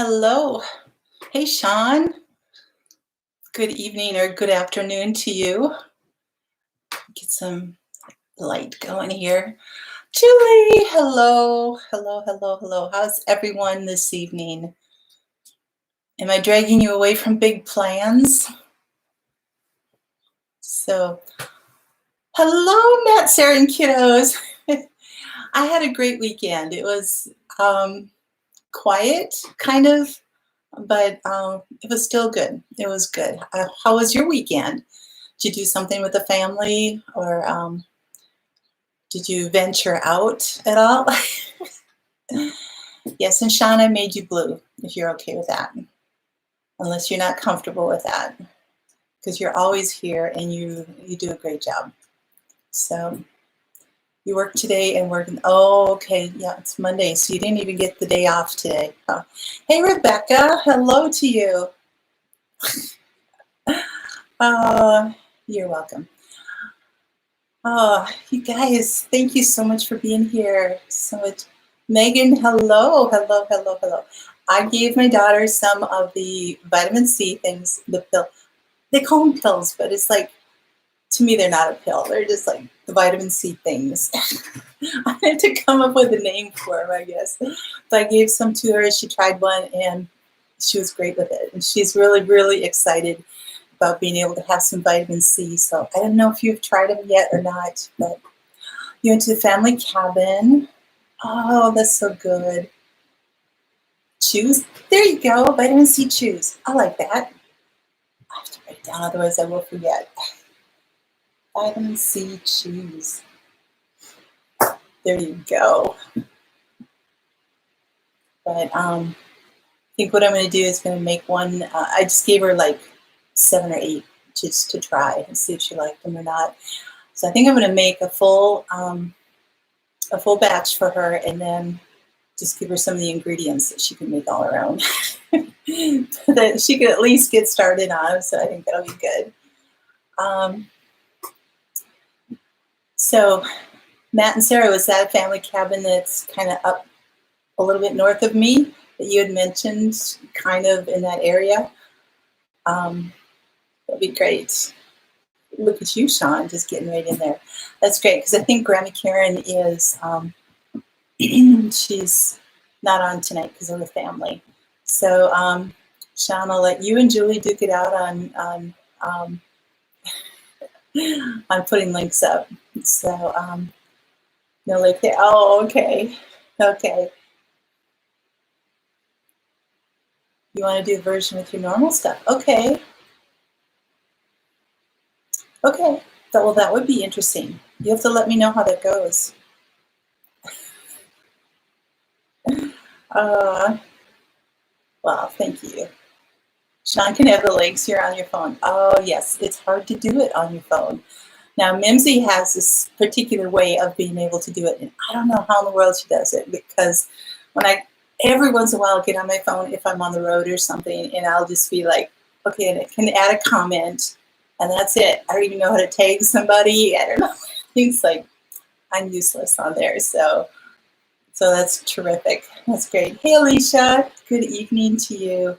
Hello. Hey, Sean. Good evening or good afternoon to you. Get some light going here. Julie, hello. Hello, hello, hello. How's everyone this evening? Am I dragging you away from big plans? So, hello, Matt, Sarah, and kiddos. I had a great weekend. It was quiet, kind of, but it was still good. It was good. How was your weekend? Did you do something with the family, or did you venture out at all? Yes, and Shauna made you blue, if you're okay with that. Unless you're not comfortable with that, because you're always here and you do a great job. So you work today and working. Oh, okay. Yeah, it's Monday, so you didn't even get the day off today. Huh. Hey, Rebecca. Hello to you. You're welcome. Oh, you guys, thank you so much for being here. So much. Megan, hello, hello, hello, hello. I gave my daughter some of the vitamin C things, the pill. They call them pills, but it's like, to me, they're not a pill. They're just like the vitamin C things. I had to come up with a name for them, I guess. But I gave some to her. She tried one, and she was great with it. And she's really, really excited about being able to have some vitamin C. So I don't know if you've tried them yet or not, but you went to the family cabin. Oh, that's so good. Chews. There you go. Vitamin C chews. I like that. I have to write it down, otherwise I will forget. Vitamin C chews. There you go. But I think what I'm going to do is going to make one. I just gave her like 7 or 8 just to try and see if she liked them or not. So I think I'm going to make a full batch for her, and then just give her some of the ingredients that she can make all her own. That she could at least get started on. So I think that'll be good. So Matt and Sarah, was that a family cabin that's kind of up a little bit north of me that you had mentioned, kind of in that area? That'd be great. Look at you, Sean, just getting right in there. That's great, because I think Grandma Karen is, she's not on tonight because of the family. So, Sean, I'll let you and Julie duke it out on putting links up. So, no link there. Oh, okay. Okay. You want to do a version with your normal stuff? Okay. Okay. Well, that would be interesting. You have to let me know how that goes. Well, thank you. Sean can have the links here on your phone. Oh, yes. It's hard to do it on your phone. Now, Mimsy has this particular way of being able to do it, and I don't know how in the world she does it, because when every once in a while, get on my phone if I'm on the road or something, and I'll just be like, okay, and it can add a comment, and that's it. I don't even know how to tag somebody. I don't know. Things like, I'm useless on there. So that's terrific. That's great. Hey, Alicia. Good evening to you.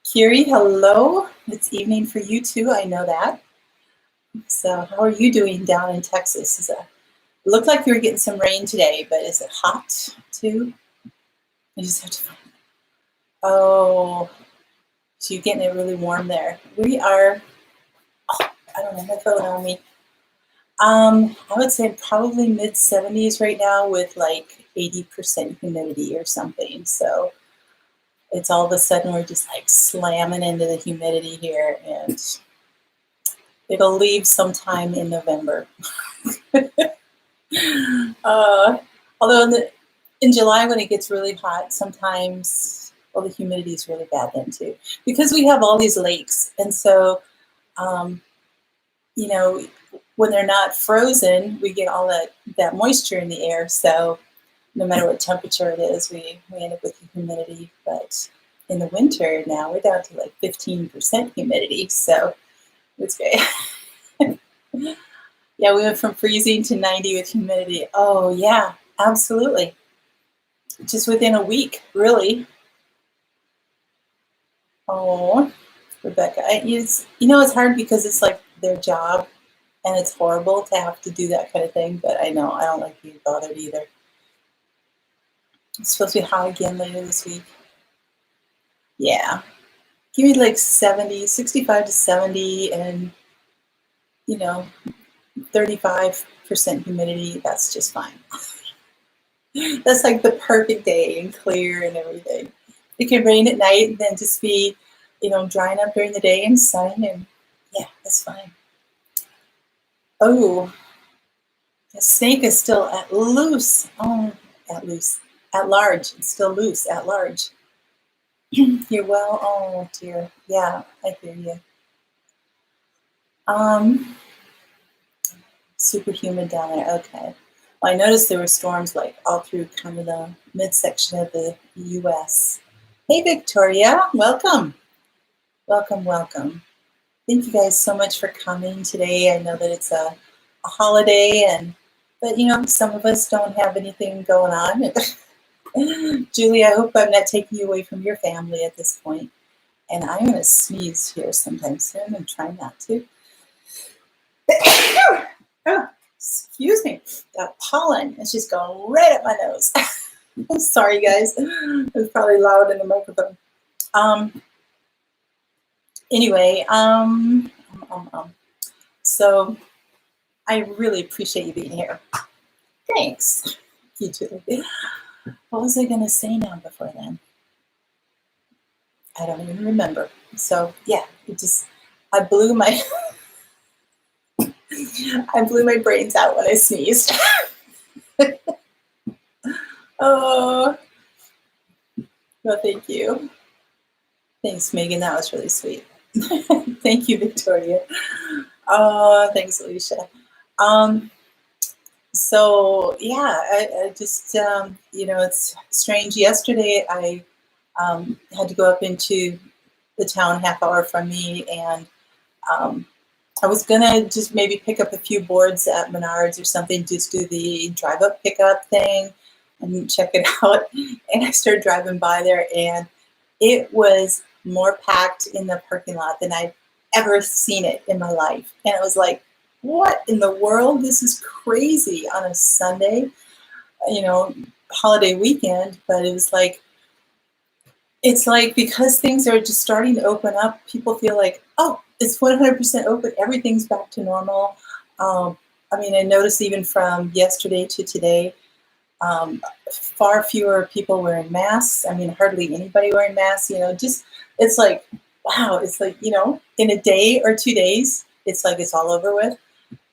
Kiri, hello. It's evening for you too. I know that. So how are you doing down in Texas? It looked like you were getting some rain today, but is it hot too? You just have to find it. Oh, so you're getting it really warm there. We are, I don't know, my phone on me. I would say probably mid-70s right now with like 80% humidity or something. So it's all of a sudden we're just like slamming into the humidity here, and it'll leave sometime in November. Although in July, when it gets really hot, sometimes, well, the humidity is really bad then too, because we have all these lakes. And so, when they're not frozen, we get all that moisture in the air. So no matter what temperature it is, we end up with the humidity. But in the winter now, we're down to like 15% humidity. So it's great. Yeah, we went from freezing to 90 with humidity. Oh, yeah, absolutely. Just within a week, really. Oh, Rebecca, it's hard because it's like their job and it's horrible to have to do that kind of thing, but I know I don't like being bothered either. It's supposed to be hot again later this week. Yeah. Give me like 70, 65 to 70 and, you know, 35% humidity. That's just fine. That's like the perfect day and clear and everything. It can rain at night and then just be, drying up during the day and sun and yeah, that's fine. Oh, the snake is still at loose. Oh, at loose. At large. It's still loose at large. You're well. Oh dear. Yeah, I hear you. Um, Super humid down there. Okay. Well, I noticed there were storms like all through kind of the midsection of the U.S. Hey, Victoria. Welcome. Welcome, welcome. Thank you guys so much for coming today. I know that it's a holiday, but some of us don't have anything going on. Julie, I hope I'm not taking you away from your family at this point. And I'm going to sneeze here sometime soon and try not to. Oh, excuse me. That pollen is just going right up my nose. I'm sorry, guys. It was probably loud in the microphone. Anyway, so I really appreciate you being here. Thanks. You too. What was I going to say now before then? I don't even remember. So yeah, I blew my brains out when I sneezed. Oh, well, thank you. Thanks, Megan. That was really sweet. Thank you, Victoria. Oh, thanks, Alicia. So yeah, I just it's strange. Yesterday, I had to go up into the town half hour from me, and I was gonna just maybe pick up a few boards at Menards or something, just do the drive up pickup thing and check it out. And I started driving by there, and it was more packed in the parking lot than I've ever seen it in my life. And it was like, what in the world? This is crazy on a Sunday, holiday weekend. But it's like because things are just starting to open up, people feel like, oh, it's 100% open. Everything's back to normal. I noticed even from yesterday to today, far fewer people wearing masks. Hardly anybody wearing masks. It's like, wow. It's like, in a day or 2 days, it's like it's all over with.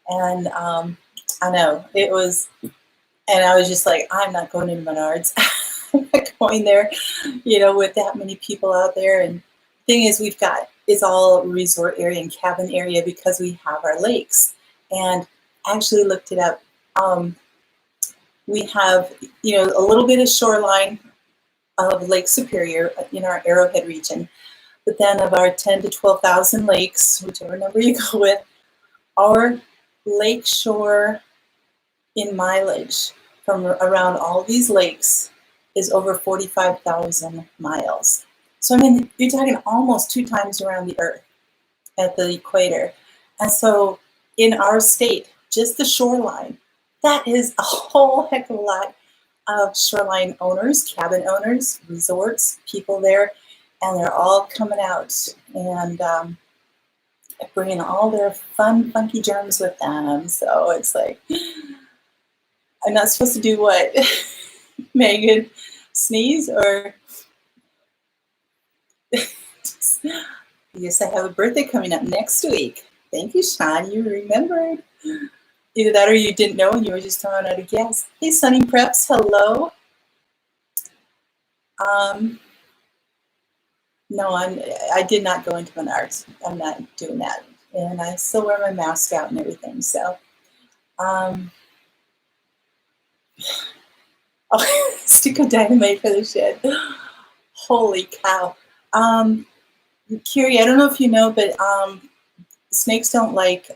And I know it was, and I was just like, I'm not going to Menards. I'm not going there, with that many people out there. And the thing is, it's all resort area and cabin area because we have our lakes. And I actually looked it up. We have, a little bit of shoreline of Lake Superior in our Arrowhead region. But then of our 10 to 12,000 lakes, whichever number you go with, our lake shore in mileage from around all these lakes is over 45,000 miles. So, you're talking almost 2 times around the earth at the equator. And so in our state, just the shoreline, that is a whole heck of a lot of shoreline owners, cabin owners, resorts, people there, and they're all coming out and bringing all their fun, funky germs with them. So it's like, I'm not supposed to do what? Megan, sneeze or yes, I have a birthday coming up next week. Thank you, Sean. You remembered. Either that or you didn't know and you were just throwing out a guess. Hey, Sunny Preps, hello. No, I did not go into Menards. I'm not doing that. And I still wear my mask out and everything. So, oh, stick of dynamite for the shed. Holy cow. Kiri, I don't know if you know, but snakes don't like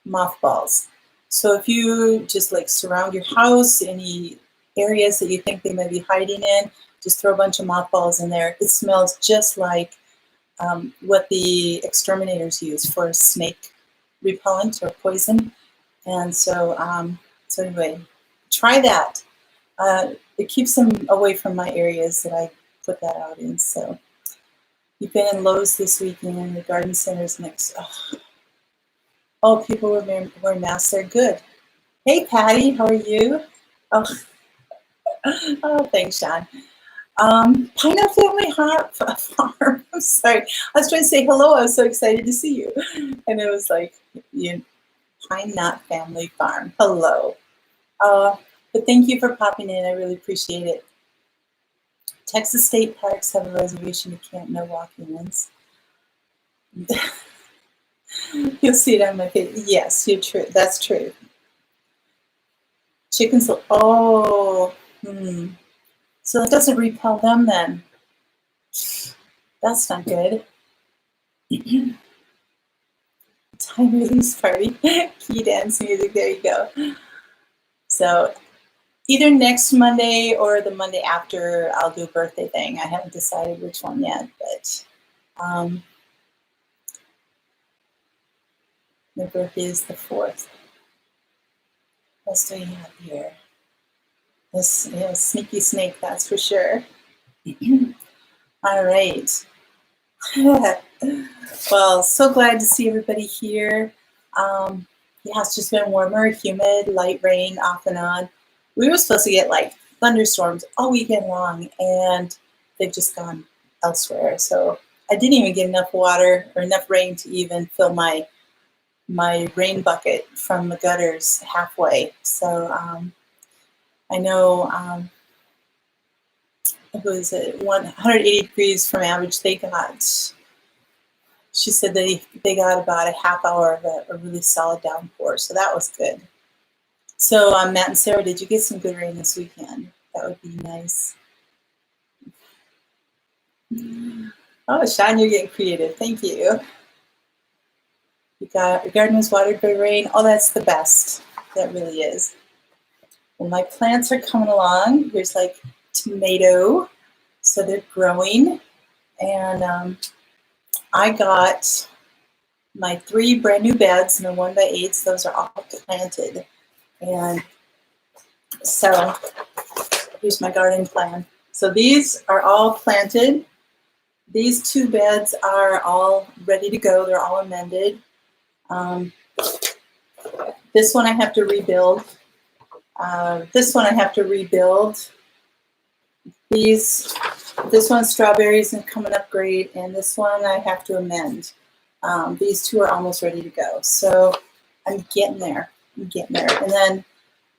mothballs. So if you just like surround your house, any areas that you think they might be hiding in, just throw a bunch of mothballs in there. It smells just like what the exterminators use for snake repellent or poison. And so, so anyway, try that. It keeps them away from my areas that I put that out in. So you've been in Lowe's this weekend. The garden center's next. Oh, people were wearing masks. They're good. Hey, Patty, how are you? Oh, oh, thanks, Sean. Pino Family Farm. I'm sorry. I was trying to say hello. I was so excited to see you. And it was like, Pine Knot Family Farm. Hello. But thank you for popping in. I really appreciate it. Texas State Parks have a reservation to camp, no walk-ins. You'll see it on my face. Yes, you're true. That's true. Chickens. Oh. So that doesn't repel them then. That's not good. Time release party. Key dance music. There you go. So either next Monday or the Monday after, I'll do a birthday thing. I haven't decided which one yet, but my birthday is the 4th. What else do we have here? This sneaky snake, that's for sure. All right. Well, so glad to see everybody here. Yeah, it's just been warmer, humid, light rain off and on. We were supposed to get like thunderstorms all weekend long, and they've just gone elsewhere. So I didn't even get enough water or enough rain to even fill my rain bucket from the gutters halfway. So I know it was 180 degrees from average. She said they got about a half hour of a really solid downpour, so that was good. So Matt and Sarah, did you get some good rain this weekend? That would be nice. Oh, Sean, you're getting creative. Thank you. Your garden was watered by rain. Oh, that's the best. That really is. Well, my plants are coming along. There's like tomato, so they're growing. And I got my 3 brand new beds, and the 1x8s. Those are all planted. And so here's my garden plan. So these are all planted. These 2 beds are all ready to go. They're all amended. This one I have to rebuild. This one I have to rebuild. This one's strawberries and coming up great, and this one I have to amend. These 2 are almost ready to go. So I'm getting there. And then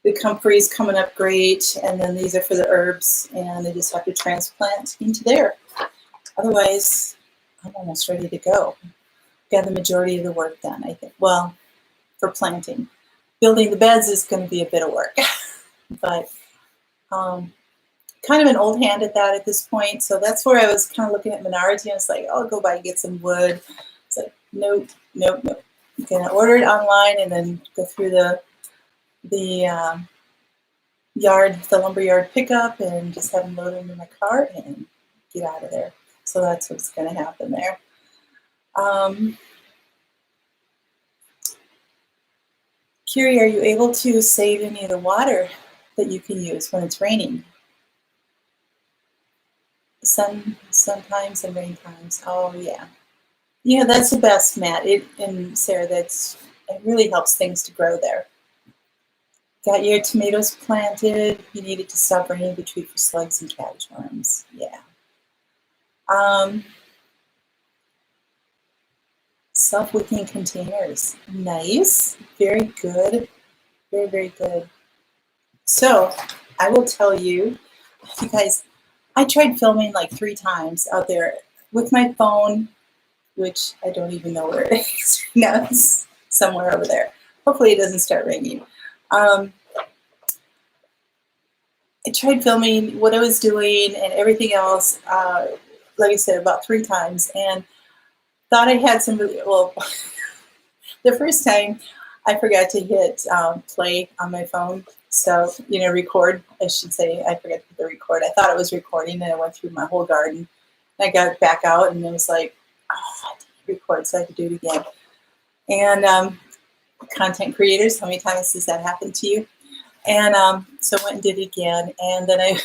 the comfrey's coming up great, and then these are for the herbs, and I just have to transplant into there. Otherwise, I'm almost ready to go. Got the majority of the work done, I think. Well, for planting. Building the beds is going to be a bit of work, but kind of an old hand at that at this point. So that's where I was kind of looking at Menards, and I was like, oh, I'll go by and get some wood. It's like, nope. You can order it online and then go through the lumber yard pickup and just have them load into my cart and get out of there. So that's what's going to happen there. Kiri, are you able to save any of the water that you can use when it's raining? Sometimes and rain times. Oh yeah. Yeah, that's the best, Matt. And Sarah, it really helps things to grow there. Got your tomatoes planted. You need it to stop raining to treat for slugs and cabbage worms. Yeah. Self-wicking containers. Nice. Very good. Very, very good. So I will tell you, you guys, I tried filming like 3 times out there with my phone, which I don't even know where it is. No, it's somewhere over there. Hopefully it doesn't start raining. I tried filming what I was doing and everything else, like I said, about 3 times, and thought I had some really, well, the first time I forgot to hit play on my phone. So, record, I should say. I forgot to hit the record. I thought it was recording, and I went through my whole garden. And I got back out, and it was like, I didn't record, so I had to do it again. And content creators, how many times has that happened to you? And so I went and did it again. And then I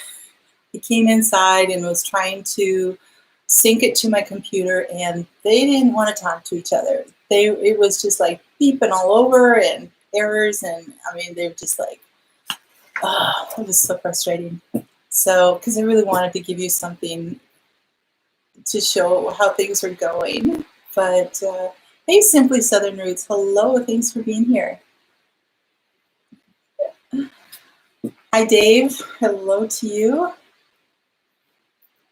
came inside and was trying to sync it to my computer, and they didn't want to talk to each other. It was just like beeping all over and errors, and I mean, they were just like, oh, it was so frustrating. So, because I really wanted to give you something to show how things are going. But hey, Simply Southern Roots, hello, thanks for being here. Hi, Dave, hello to you.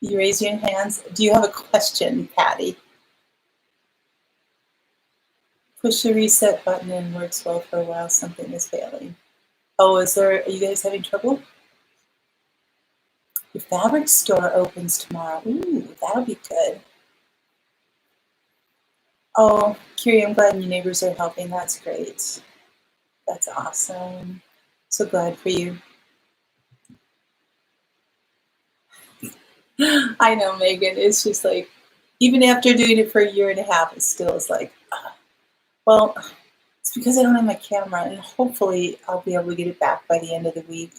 You raise your hands. Do you have a question, Patty? Push the reset button and works well for a while. Something is failing. Oh, are you guys having trouble? Your fabric store opens tomorrow. Ooh, that'll be good. Oh, Kiri, I'm glad your neighbors are helping. That's great. That's awesome. So glad for you. I know, Megan. It's just like, even after doing it for a year and a half, it still is like, well, it's because I don't have my camera, and hopefully I'll be able to get it back by the end of the week.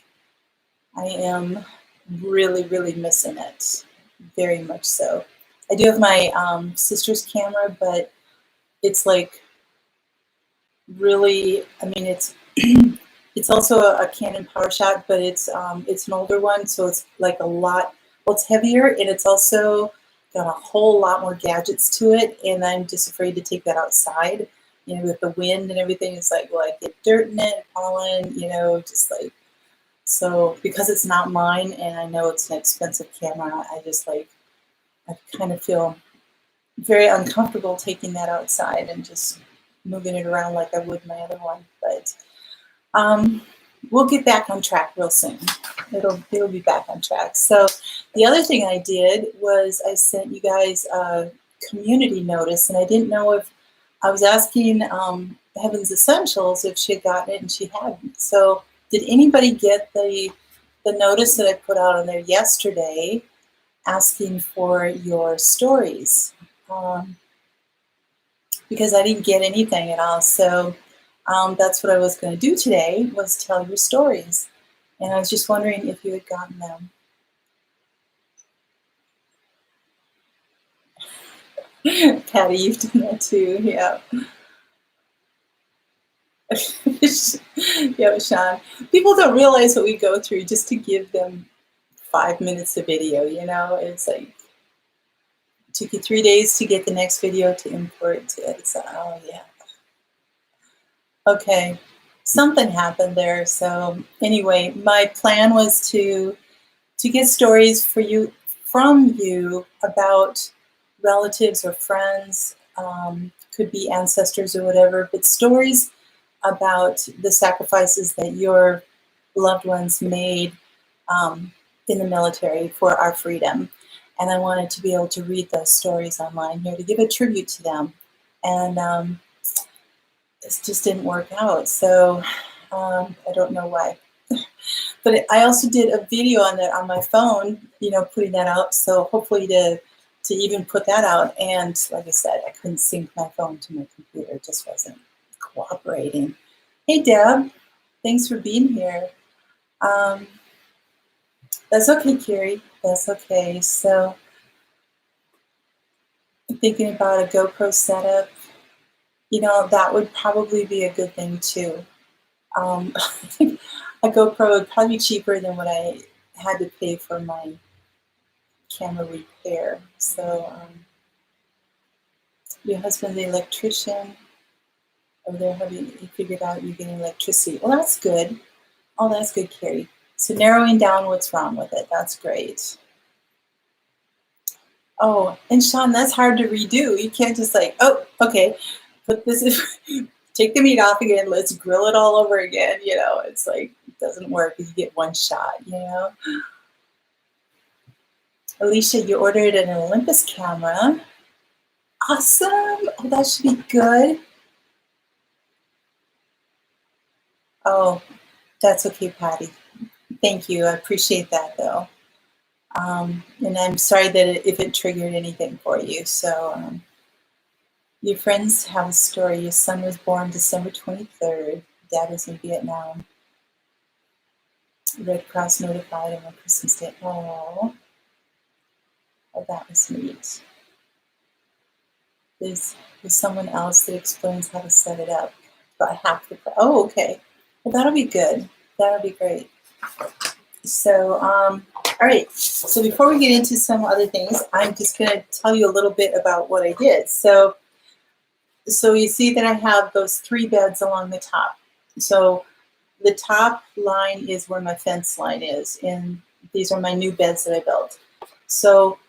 I am really, really missing it. Very much so. I do have my sister's camera, but it's like really, I mean, it's it's also a Canon PowerShot, but it's an older one, so it's like a lot, well, it's heavier, and it's also got a whole lot more gadgets to it, and I'm just afraid to take that outside, you know, with the wind and everything. It's like, well, I get dirt in it, pollen, you know, just like, so because it's not mine, and I know it's an expensive camera, I just like, I kind of feel very uncomfortable taking that outside and just moving it around like I would my other one. But we'll get back on track real soon. It'll be back on track. So the other thing I did was I sent you guys a community notice, and I didn't know if I was asking Heaven's Essentials if she had gotten it, and she hadn't. So did anybody get the notice that I put out on there yesterday asking for your stories? Because I didn't get anything at all. So that's what I was going to do today, was tell your stories. And I was just wondering if you had gotten them. Patty, you've done that too, yeah. Yeah, Sean. People don't realize what we go through just to give them 5 minutes of video, you know? It's like, it took you 3 days to get the next video to import to it. So, oh, yeah. Okay, something happened there. So anyway, my plan was to get stories from you about relatives or friends, could be ancestors or whatever, but stories about the sacrifices that your loved ones made in the military for our freedom. And I wanted to be able to read those stories online here to give a tribute to them. And this just didn't work out. So I don't know why. But I also did a video on that on my phone, you know, putting that out. So hopefully to even put that out. And like I said, I couldn't sync my phone to my computer. It just wasn't cooperating. Hey, Deb, thanks for being here. That's okay, Kiri. That's okay. So I'm thinking about a GoPro setup. You know, that would probably be a good thing too. I think a GoPro would probably be cheaper than what I had to pay for my camera repair. So your husband's an electrician. Over there, have you figured out you're getting electricity? Well, that's good. Oh, that's good, Carrie. So narrowing down what's wrong with it. That's great. Oh, and Sean, that's hard to redo. You can't just like, oh, okay, put this, take the meat off again. Let's grill it all over again. You know, it's like, it doesn't work. You get one shot, you know. Alicia, you ordered an Olympus camera. Awesome. Oh, that should be good. Oh, that's okay, Patty. Thank you. I appreciate that, though. And I'm sorry that if it triggered anything for you. So Your friends have a story. Your son was born December 23rd. Dad was in Vietnam. Red Cross notified him on Christmas Day. Oh, that was neat. There's someone else that explains how to set it up. But I have to. Oh, okay. Well, that'll be good. That'll be great. So, all right. So before we get into some other things, I'm just going to tell you a little bit about what I did. So you see that I have those 3 beds along the top. So the top line is where my fence line is, and these are my new beds that I built. So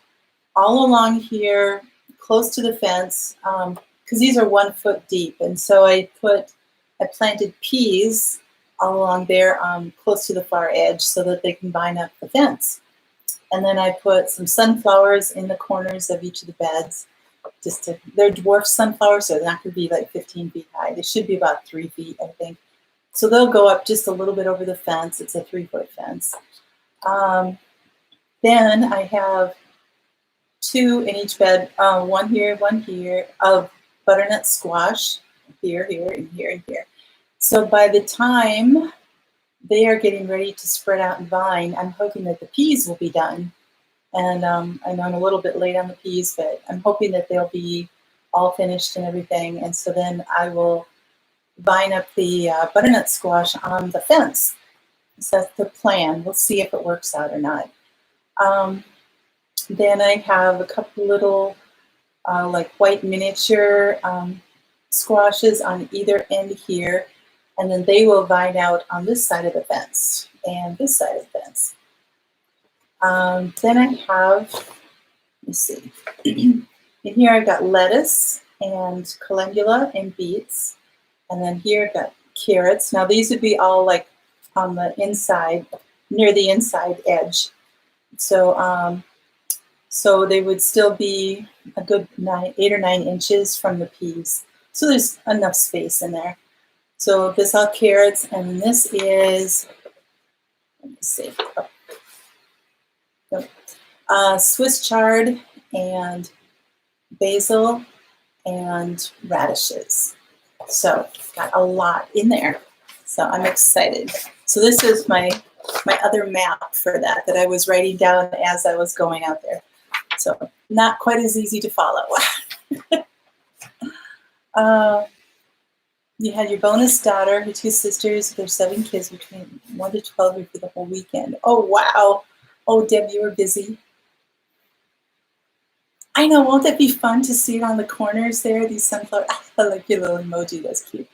all along here, close to the fence, because these are 1 foot deep, and so I planted peas all along there, close to the far edge, so that they can vine up the fence. And then I put some sunflowers in the corners of each of the beds. They're dwarf sunflowers, so they're not going to be like 15 feet high. They should be about 3 feet, I think. So they'll go up just a little bit over the fence. It's a 3-foot fence. Then I have 2 in each bed, one here, of butternut squash, here, and here, and here. So by the time they are getting ready to spread out and vine, I'm hoping that the peas will be done. And I know I'm a little bit late on the peas, but I'm hoping that they'll be all finished and everything. And so then I will vine up the butternut squash on the fence. So that's the plan. We'll see if it works out or not. Then I have a couple little like white miniature squashes on either end here, and then they will vine out on this side of the fence and this side of the fence. Then I have, let's see, in here I've got lettuce and calendula and beets, and then here I've got carrots. Now these would be all like on the inside, near the inside edge. So so they would still be a good 8 or 9 inches from the peas. So there's enough space in there. So this all carrots, and this is, let me see, Swiss chard and basil and radishes. So got a lot in there. So I'm excited. So this is my other map for that I was writing down as I was going out there. So not quite as easy to follow. You had your bonus daughter, your 2 sisters, their 7 kids between 1 to 12 for the whole weekend. Oh, wow. Oh, Deb, you were busy. I know, won't that be fun to see it on the corners there, these sunflower, I like your little emoji, that's cute.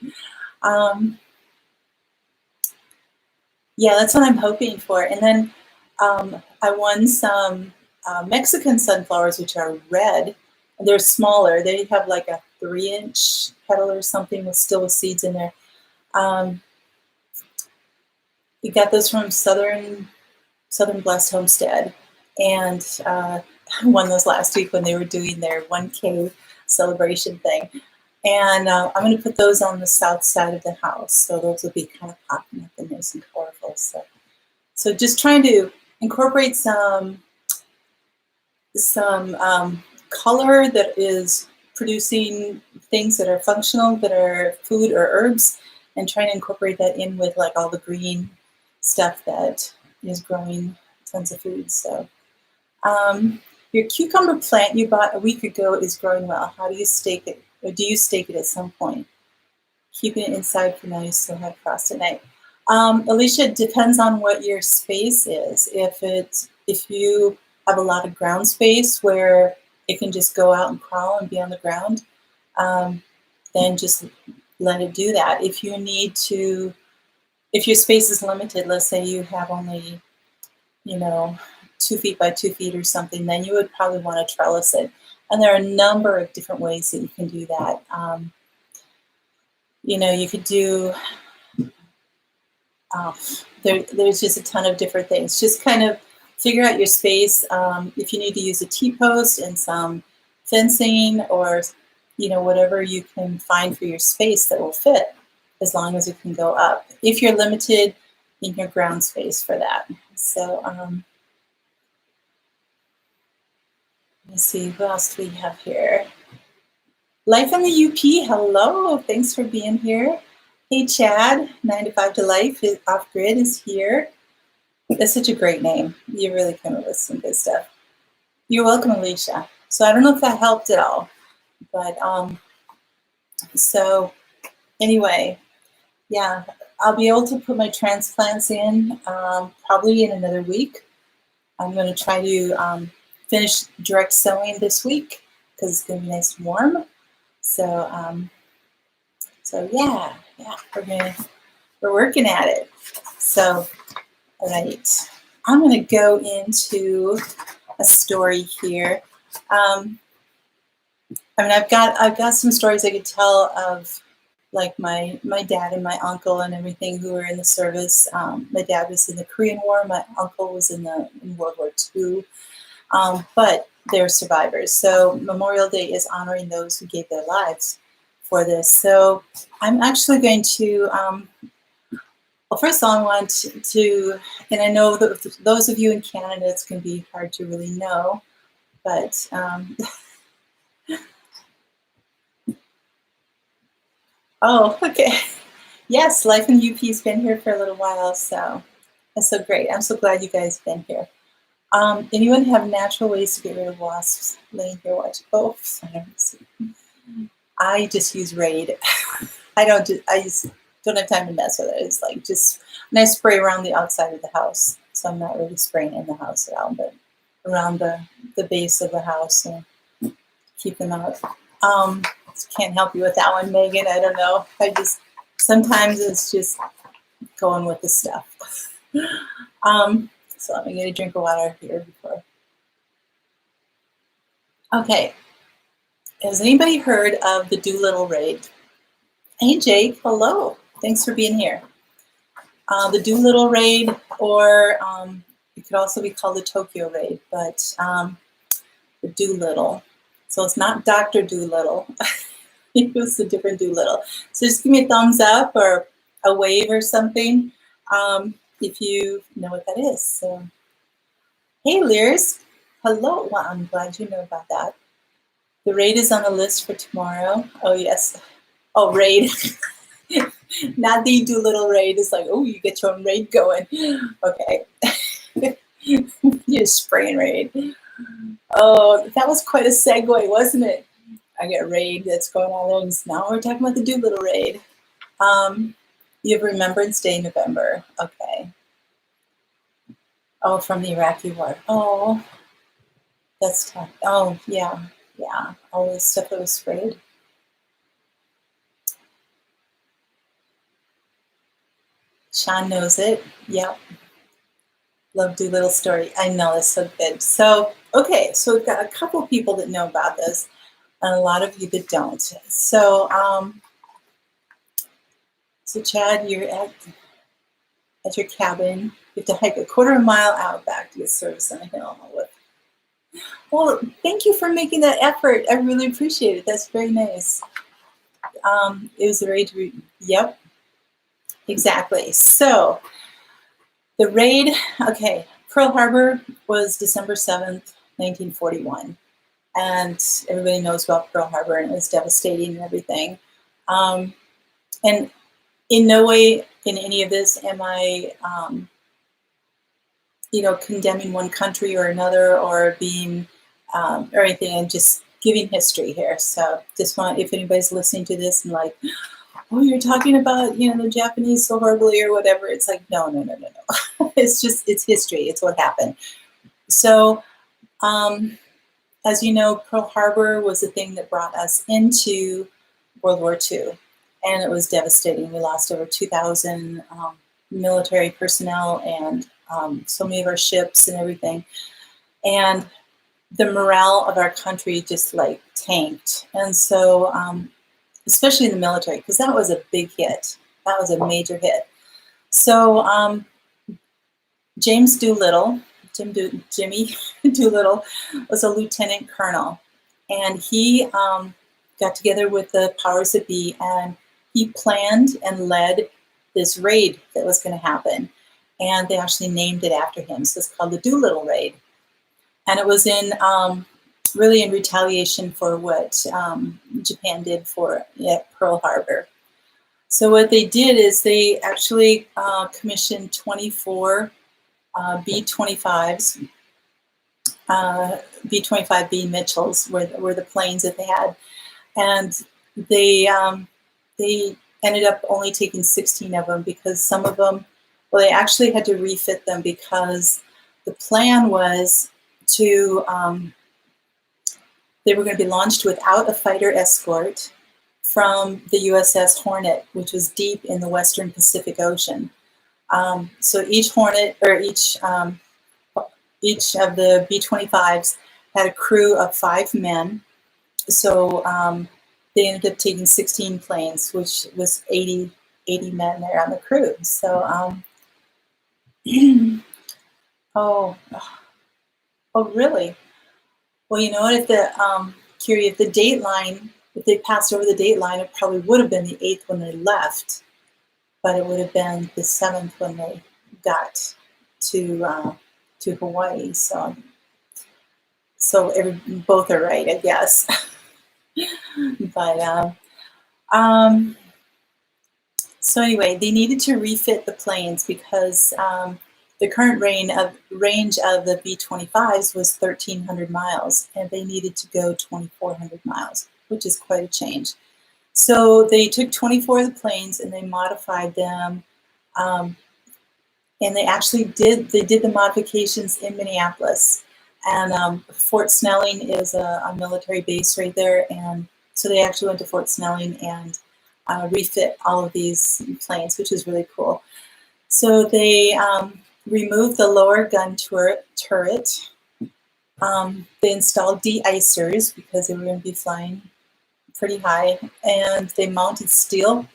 Yeah, that's what I'm hoping for. And then I won some Mexican sunflowers, which are red. They're smaller. They have like a 3-inch petal or something still with seeds in there. We got those from Southern Blessed Homestead. And I won those last week when they were doing their 1K celebration thing. And I'm going to put those on the south side of the house. So those will be kind of popping up and nice and colorful. So just trying to incorporate some color that is producing things that are functional, that are food or herbs, and trying to incorporate that in with like all the green stuff that is growing tons of food. So your cucumber plant you bought a week ago is growing well. How do you stake it? Or do you stake it at some point? Keeping it inside for now, you still have frost at night. Alicia, it depends on what your space is. If you have a lot of ground space where it can just go out and crawl and be on the ground, then just let it do that. If your space is limited, let's say you have only, 2 feet by 2 feet or something, then you would probably want to trellis it. And there are a number of different ways that you can do that. You could do, there's just a ton of different things. Just kind of figure out your space. If you need to use a T-post and some fencing or, whatever you can find for your space that will fit, as long as it can go up. If you're limited in your ground space for that. So, let's see, what else do we have here? Life in the UP, hello, thanks for being here. Hey Chad, 9 to 5 to Life, Off Grid is here. That's such a great name. You really come up with some good stuff. You're welcome, Alicia. So I don't know if that helped at all, but so anyway, yeah, I'll be able to put my transplants in probably in another week. I'm going to try to finish direct sewing this week because it's going to be nice and warm. So, so yeah, we're working at it. So, all right, I'm going to go into a story here. I mean, I've got some stories I could tell of, like my dad and my uncle and everything who were in the service. My dad was in the Korean War. My uncle was in World War II. But they're survivors. So Memorial Day is honoring those who gave their lives for this. So I'm actually going to, well, first of all, I want to, and I know that those of you in Canada, it's going to be hard to really know, but oh, okay. Yes, Life in UP's been here for a little while, so that's so great. I'm so glad you guys have been here. Anyone have natural ways to get rid of wasps laying here watching? Oh, I just use Raid. I just don't have time to mess with it. It's like just, and I spray around the outside of the house. So I'm not really spraying in the house at all, but around the base of the house and keep them out. Can't help you with that one, Megan. I don't know. Sometimes it's just going with the stuff. So let me get a drink of water here before. Okay. Has anybody heard of the Doolittle Raid? Hey, Jake. Hello. Thanks for being here. The Doolittle Raid, or it could also be called the Tokyo Raid, but the Doolittle. So it's not Dr. Doolittle. It was a different Doolittle. So just give me a thumbs up or a wave or something if you know what that is. So, hey, Lears. Hello. Well, I'm glad you know about that. The raid is on the list for tomorrow. Oh, yes. Oh, raid. Not the Doolittle Raid. It's like, oh, you get your own raid going. Okay. You're spraying Raid. Oh, that was quite a segue, wasn't it? I get a raid that's going on there, and now we're talking about the Doolittle Raid. You have Remembrance Day, November. Okay. Oh, from the Iraqi War. Oh, that's tough. Oh, yeah. Yeah. All the stuff that was sprayed. Sean knows it. Yep. Love Doolittle story. I know, it's so good. So, okay. So we've got a couple of people that know about this, and a lot of you that don't. So, so Chad, you're at your cabin. You have to hike a quarter of a mile out back to get service on a hill. Well, thank you for making that effort. I really appreciate it. That's very nice. It was the raid. Yep, exactly. So the raid. Okay, Pearl Harbor was December 7th, 1941, and everybody knows about Pearl Harbor, and it was devastating and everything. And in no way in any of this am I, condemning one country or another or being or anything. I'm just giving history here. So just want, if anybody's listening to this and like, oh, you're talking about, the Japanese so horribly or whatever. It's like, no. It's history. It's what happened. So, as you know, Pearl Harbor was the thing that brought us into World War II. And it was devastating. We lost over 2,000 military personnel and so many of our ships and everything. And the morale of our country just like tanked. And so, especially in the military, because that was a big hit. That was a major hit. So James Doolittle, Jimmy Doolittle, was a lieutenant colonel. And he got together with the powers that be, and he planned and led this raid that was going to happen. And they actually named it after him. So it's called the Doolittle Raid. And it was in really in retaliation for what Japan did for Pearl Harbor. So what they did is they actually commissioned 24 B-25s. B-25B Mitchells were the planes that they had, and they ended up only taking 16 of them because some of them, well, they actually had to refit them because the plan was to they were going to be launched without a fighter escort from the USS Hornet, which was deep in the Western Pacific Ocean. So each Hornet, or each of the B-25s had a crew of 5 men. So they ended up taking 16 planes, which was 80 men there on the crew. So, oh, really? Well, you know what? If the Curie, if the date line, if they passed over the date line, it probably would have been the 8th when they left, but it would have been the 7th when they got to Hawaii. So both are right, I guess. But so anyway, they needed to refit the planes because the current range of the B-25s was 1,300 miles, and they needed to go 2,400 miles, which is quite a change. So they took 24 of the planes and they modified them, and they actually did the modifications in Minneapolis. And Fort Snelling is a military base right there, and so they actually went to Fort Snelling and refit all of these planes, which is really cool. So they removed the lower gun turret. They installed de-icers because they were going to be flying pretty high, and they mounted steel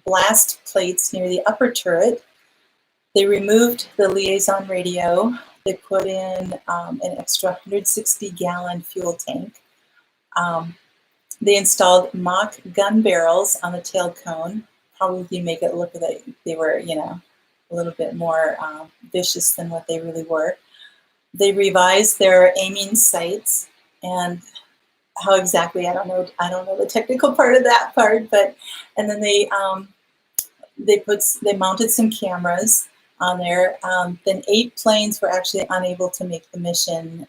blast plates near the upper turret. They removed the liaison radio. They put in an extra 160-gallon fuel tank. They installed mock gun barrels on the tail cone, probably make it look like they were, a little bit more vicious than what they really were. They revised their aiming sights, and how exactly, I don't know the technical part of that part, but, and then they mounted some cameras on there. Then 8 planes were actually unable to make the mission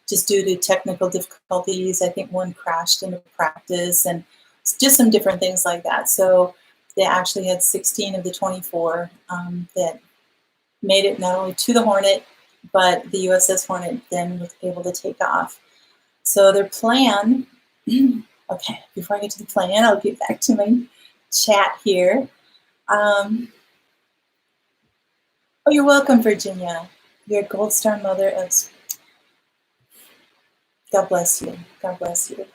just due to technical difficulties. I think one crashed into practice and just some different things like that. So they actually had 16 of the 24 that made it not only to the Hornet, but the USS Hornet then was able to take off. So their plan, okay, before I get to the plan, I'll get back to my chat here. Oh, you're welcome, Virginia. You're a Gold Star mother of... God bless you. God bless you.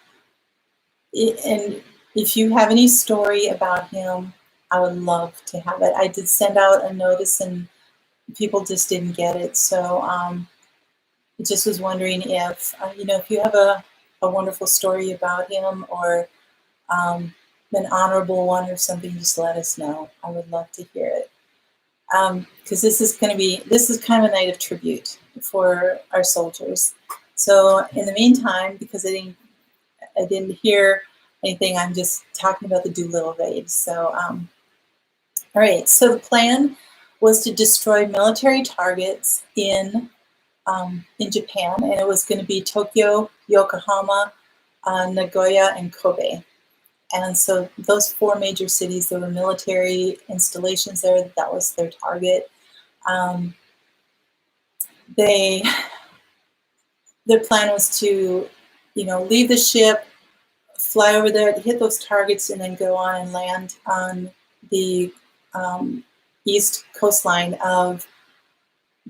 And if you have any story about him, I would love to have it. I did send out a notice and people just didn't get it. So I just was wondering if, if you have a wonderful story about him or an honorable one or something, just let us know. I would love to hear it. Because this is kind of a night of tribute for our soldiers. So in the meantime, because I didn't hear anything, I'm just talking about the Doolittle Raid. So, all right. So the plan was to destroy military targets in Japan, and it was going to be Tokyo, Yokohama, Nagoya, and Kobe. And so those 4 major cities, there were military installations there. That was their target. Their plan was to, leave the ship, fly over there, hit those targets, and then go on and land on the east coastline of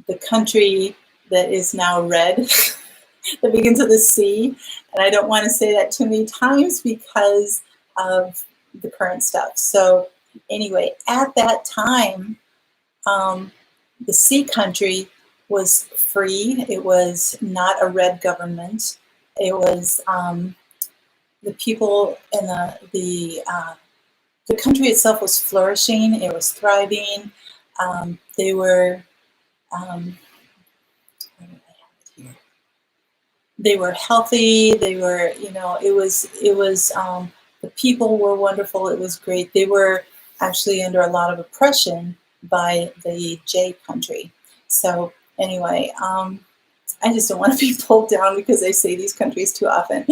the country that is now red, that begins with a C. And I don't want to say that too many times because of the current stuff. So anyway, at that time, the sea country was free. It was not a red government. It was the people in the country itself was flourishing. It was thriving. They were they were healthy. They were, it was the people were wonderful. It was great. They were actually under a lot of oppression by the J country. So anyway, I just don't want to be pulled down because I say these countries too often.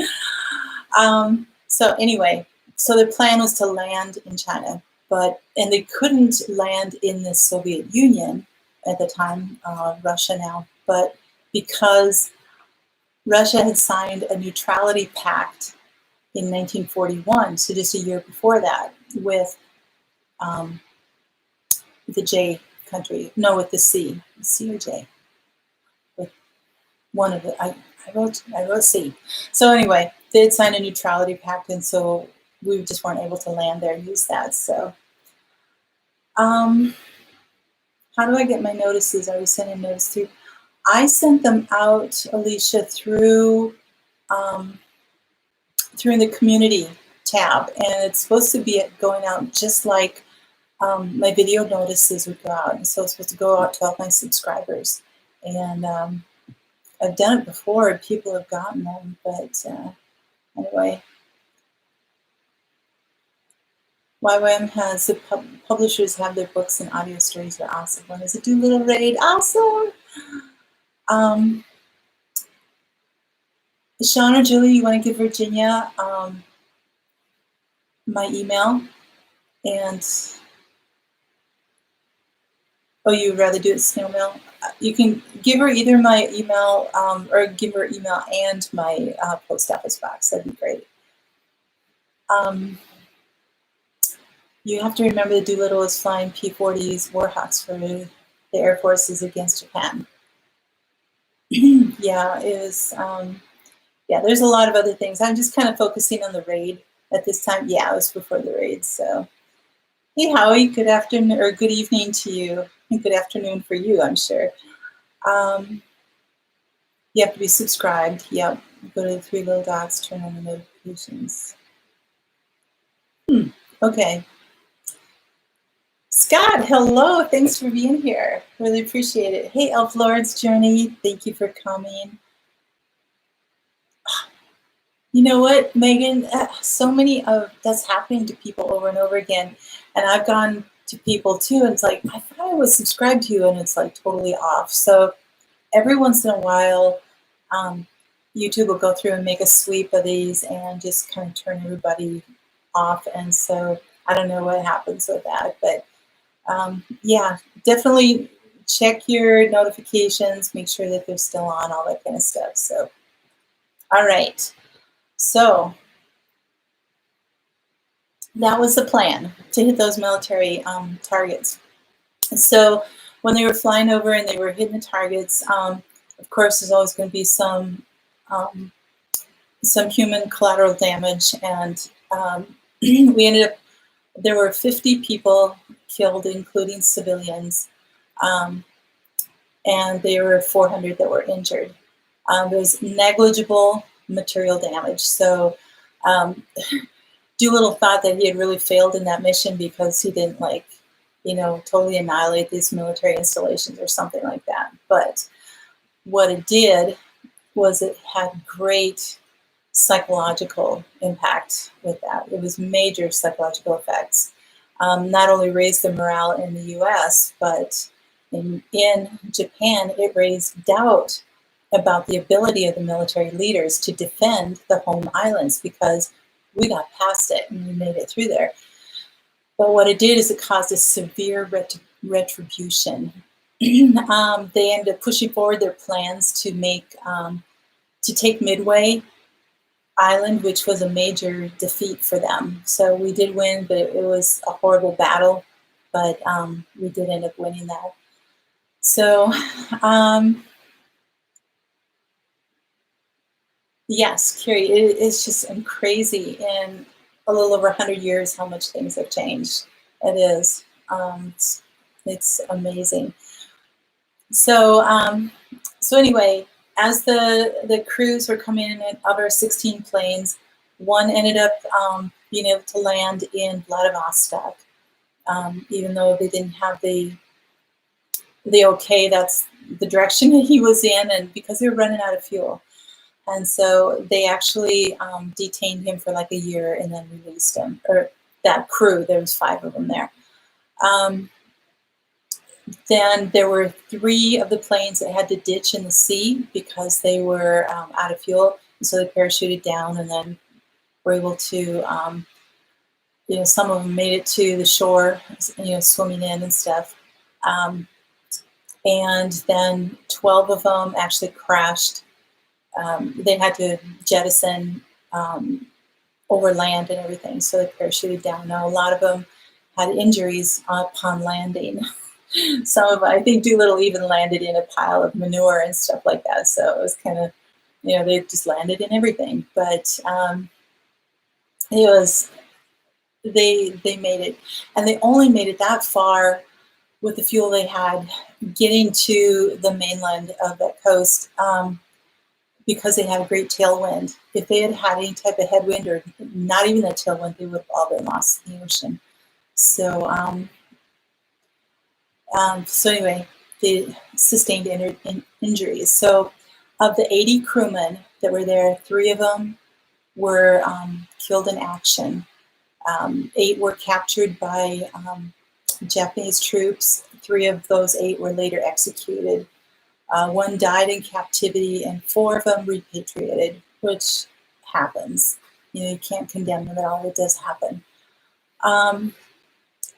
So anyway, so the plan was to land in China, and they couldn't land in the Soviet Union at the time, Russia now, but because Russia had signed a neutrality pact in 1941, so just a year before that, with the J country, no, with the C or J, with one of the, I wrote C. So anyway, they had signed a neutrality pact, and so we just weren't able to land there and use that. So, how do I get my notices? I was sending notices through. I sent them out, Alicia, through the community tab, and it's supposed to be going out just like my video notices would go out. And so it's supposed to go out to all my subscribers. And I've done it before, and people have gotten them, but anyway. YWAM has the publishers have their books and audio stories are awesome. One is a Doolittle Raid, awesome. Sean or Julie, you want to give Virginia my email? And you'd rather do it snail mail? You can give her either my email or give her email and my post office box. That'd be great. You have to remember that Doolittle is flying P-40s Warhawks for the Air Forces against Japan. Yeah, it was. Yeah, there's a lot of other things. I'm just kind of focusing on the raid at this time. Yeah, it was before the raid. So, hey, Howie, good afternoon or good evening to you. And good afternoon for you, I'm sure. You have to be subscribed. Yep. Go to the 3 little dots, turn on the notifications. Okay. Scott, hello. Thanks for being here. Really appreciate it. Hey, Elf Lord's Journey. Thank you for coming. You know what, Megan? So many of that's happening to people over and over again. And I've gone to people too, and it's like, I thought I was subscribed to you, and it's like totally off. So every once in a while, YouTube will go through and make a sweep of these and just kind of turn everybody off. And so I don't know what happens with that, but yeah, definitely check your notifications, make sure that they're still on, all that kind of stuff. So, all right. So that was the plan, to hit those military targets. So when they were flying over and they were hitting the targets, of course, there's always going to be some human collateral damage. And we ended up, there were 50 people killed, including civilians, and there were 400 that were injured. There was negligible material damage. So Doolittle thought that he had really failed in that mission because he didn't totally annihilate these military installations or something like that. But what it did was it had great psychological impact with that. It was major psychological effects. Not only raised the morale in the US, but in Japan, it raised doubt about the ability of the military leaders to defend the home islands, because we got past it and we made it through there. But what it did is it caused a severe retribution. They ended up pushing forward their plans to take Midway Island, which was a major defeat for them. So we did win, but it was a horrible battle, but we did end up winning that. So, yes, Carrie, it's just crazy. In a little over 100 years, how much things have changed. It is. It's amazing. So, anyway, as the crews were coming in of our 16 planes, one ended up being able to land in Vladivostok, even though they didn't have the okay. That's the direction that he was in, and because they were running out of fuel. And so they actually detained him for like a year and then released him, or that crew. There was 5 of them there. Then there were 3 of the planes that had to ditch in the sea because they were out of fuel. And so they parachuted down and then were able to, some of them made it to the shore, swimming in and stuff. And then 12 of them actually crashed. They had to jettison over land and everything, so they parachuted down. Now, a lot of them had injuries upon landing. I think Doolittle even landed in a pile of manure and stuff like that. So it was kind of, they just landed in everything. But they made it, and they only made it that far with the fuel they had getting to the mainland of that coast because they had a great tailwind. If they had had any type of headwind or not even a tailwind, they would have all been lost in the ocean. So anyway, they sustained injuries. So of the 80 crewmen that were there, 3 of them were killed in action. 8 were captured by Japanese troops. 3 of those 8 were later executed. 1 died in captivity, and 4 of them repatriated, which happens. You can't condemn them at all. It does happen.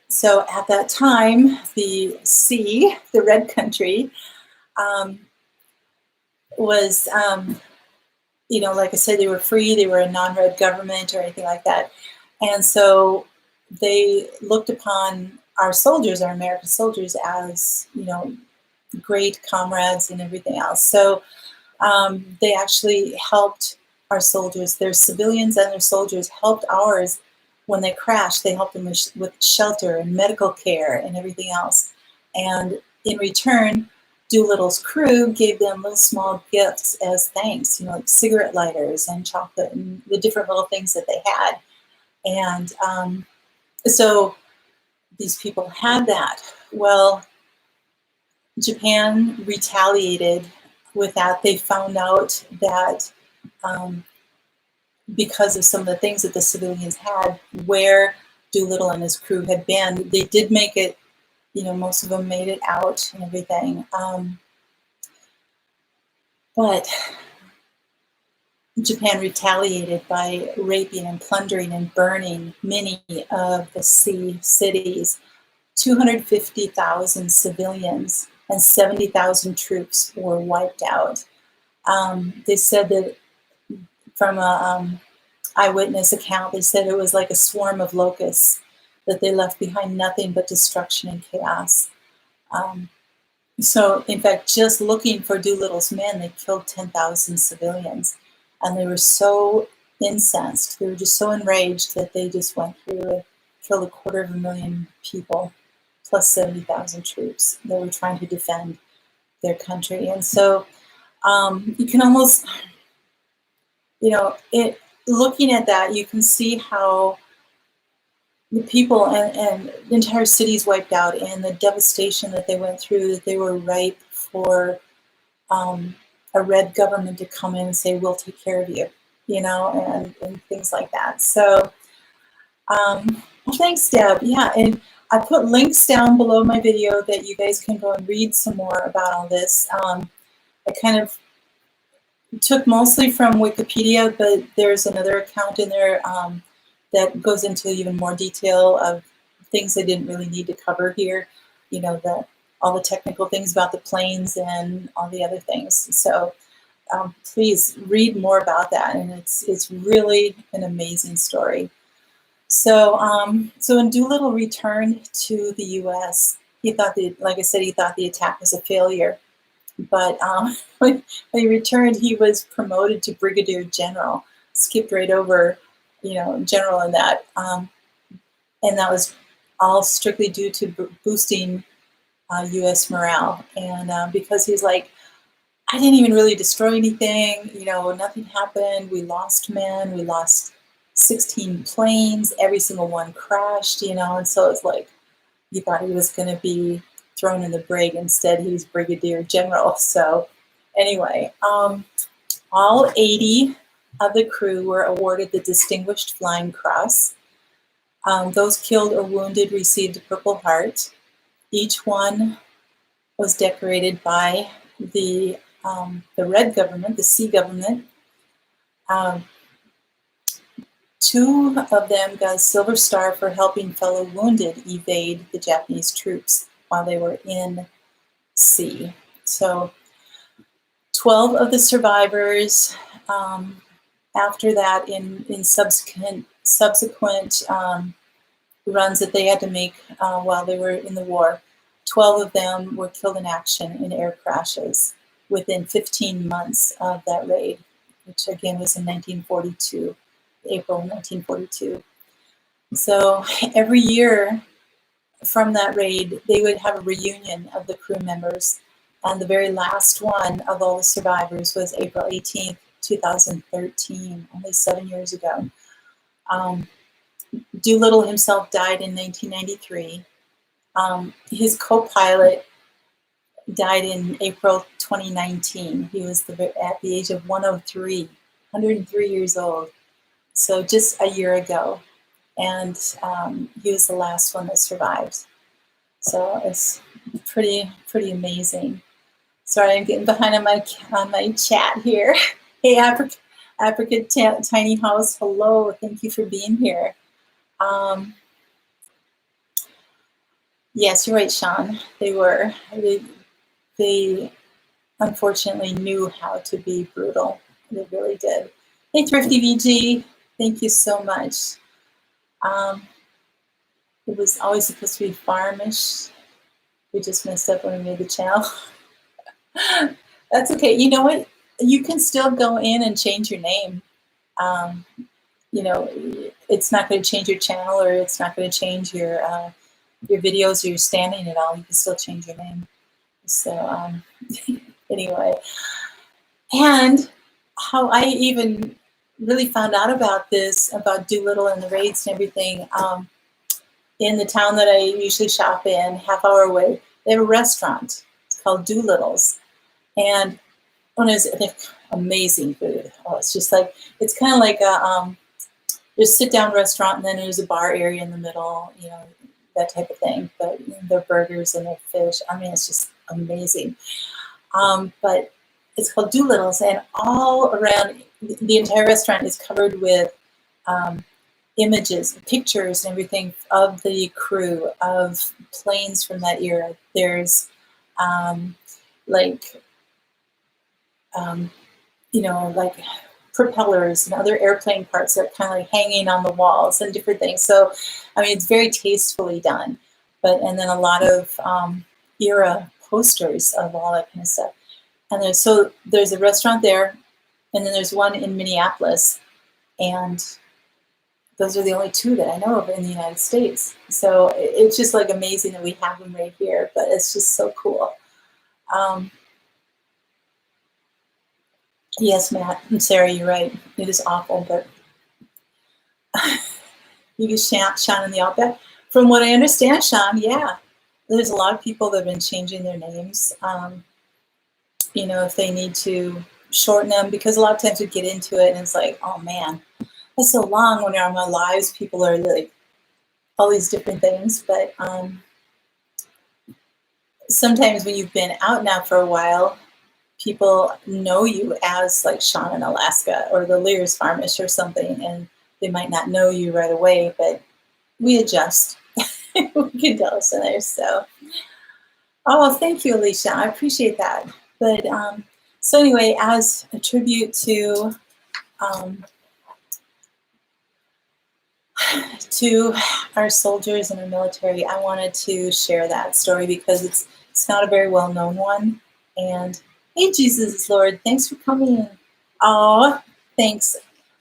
So at that time, the sea, the Red Country, was, like I said, they were free. They were a non-red government or anything like that. And so they looked upon our soldiers, our American soldiers, as, great comrades and everything else. So they actually helped our soldiers. Their civilians and their soldiers helped ours when they crashed. They helped them with shelter and medical care and everything else. And in return, Doolittle's crew gave them little small gifts as thanks, like cigarette lighters and chocolate and the different little things that they had. And so these people had that. Well, Japan retaliated with that. They found out that because of some of the things that the civilians had, where Doolittle and his crew had been, they did make it, most of them made it out and everything. But Japan retaliated by raping and plundering and burning many of the sea cities. 250,000 civilians and 70,000 troops were wiped out. They said that from a eyewitness account, they said it was like a swarm of locusts, that they left behind nothing but destruction and chaos. So, in fact, just looking for Doolittle's men, they killed 10,000 civilians. And they were so incensed, they were just so enraged that they just went through and killed 250,000 people, plus 70,000 troops that were trying to defend their country. And so you can almost, looking at that, you can see how the people and the entire cities wiped out, and the devastation that they went through, that they were ripe for a red government to come in and say, we'll take care of you, and things like that. So, well, thanks, Deb. Yeah, and I put links down below my video that you guys can go and read some more about all this. I kind of took mostly from Wikipedia, but there's another account in there that goes into even more detail of things I didn't really need to cover here. All the technical things about the planes and all the other things. So please read more about that, and it's really an amazing story. So when Doolittle returned to the U.S., he thought he thought the attack was a failure. But when he returned, he was promoted to brigadier general, skipped right over, general in that. And that was all strictly due to boosting U.S. morale. And because he's like, I didn't even really destroy anything, nothing happened. We lost men, we lost 16 planes, every single one crashed, and so it's like, he thought he was going to be thrown in the brig. Instead, he's brigadier general. So anyway, All 80 of the crew were awarded the Distinguished Flying Cross. Those killed or wounded received a Purple Heart. Each one was decorated by the Red government, the Sea government. Two of them got a Silver Star for helping fellow wounded evade the Japanese troops while they were in sea. So 12 of the survivors, after that, in subsequent runs that they had to make while they were in the war, 12 of them were killed in action in air crashes within 15 months of that raid, which again was in 1942, April 1942. So every year from that raid, they would have a reunion of the crew members. And the very last one of all the survivors was April 18th, 2013, only 7 years ago. Doolittle himself died in 1993. His co-pilot died in April 2019. He was at the age of 103 years old. So just a year ago. And he was the last one that survived. So it's pretty amazing. Sorry, I'm getting behind on my chat here. Hey, Africa Tiny House, hello, thank you for being here. Yes, you're right, Sean. They unfortunately knew how to be brutal. They really did. Hey, Thrifty VG, thank you so much. It was always supposed to be farmish. We just messed up when we made the channel. That's okay. You know what? You can still go in and change your name. You know, it's not going to change your channel, or it's not going to change your videos or your standing at all. You can still change your name. So anyway, and how I even really found out about this, about Doolittle and the raids and everything, in the town that I usually shop in, half hour away, they have a restaurant. It's called Doolittle's. And it's amazing food. Oh, it's just like, it's kind of like a there's a sit-down restaurant, and then there's a bar area in the middle, you know, that type of thing. But their burgers and their fish, I mean, it's just amazing. But it's called Doolittle's, and all around the entire restaurant is covered with images, pictures, and everything of the crew, of planes from that era. There's you know, like propellers and other airplane parts that are kind of like hanging on the walls and different things. So, I mean, it's very tastefully done. And then a lot of era posters of all that kind of stuff. And there's a restaurant there, and then there's one in Minneapolis, and those are the only two that I know of in the United States. So it's just like amazing that we have them right here, but it's just so cool. Yes, Matt and Sarah, you're right. It is awful, but you can Sean in the outback. From what I understand, Sean, yeah, there's a lot of people that have been changing their names. You know, if they need to shorten them, because a lot of times we get into it and it's like, oh man, that's so long. When you're on my lives, people are like all these different things. But sometimes when you've been out now for a while, people know you as like Sean in Alaska or the Lear's Farmish or something, and they might not know you right away, but we adjust. We can tell us in there. So, oh, thank you, Alicia. I appreciate that. But so anyway, as a tribute to our soldiers and our military, I wanted to share that story because it's not a very well-known one. And hey, Jesus is Lord, thanks for coming. Oh, thanks.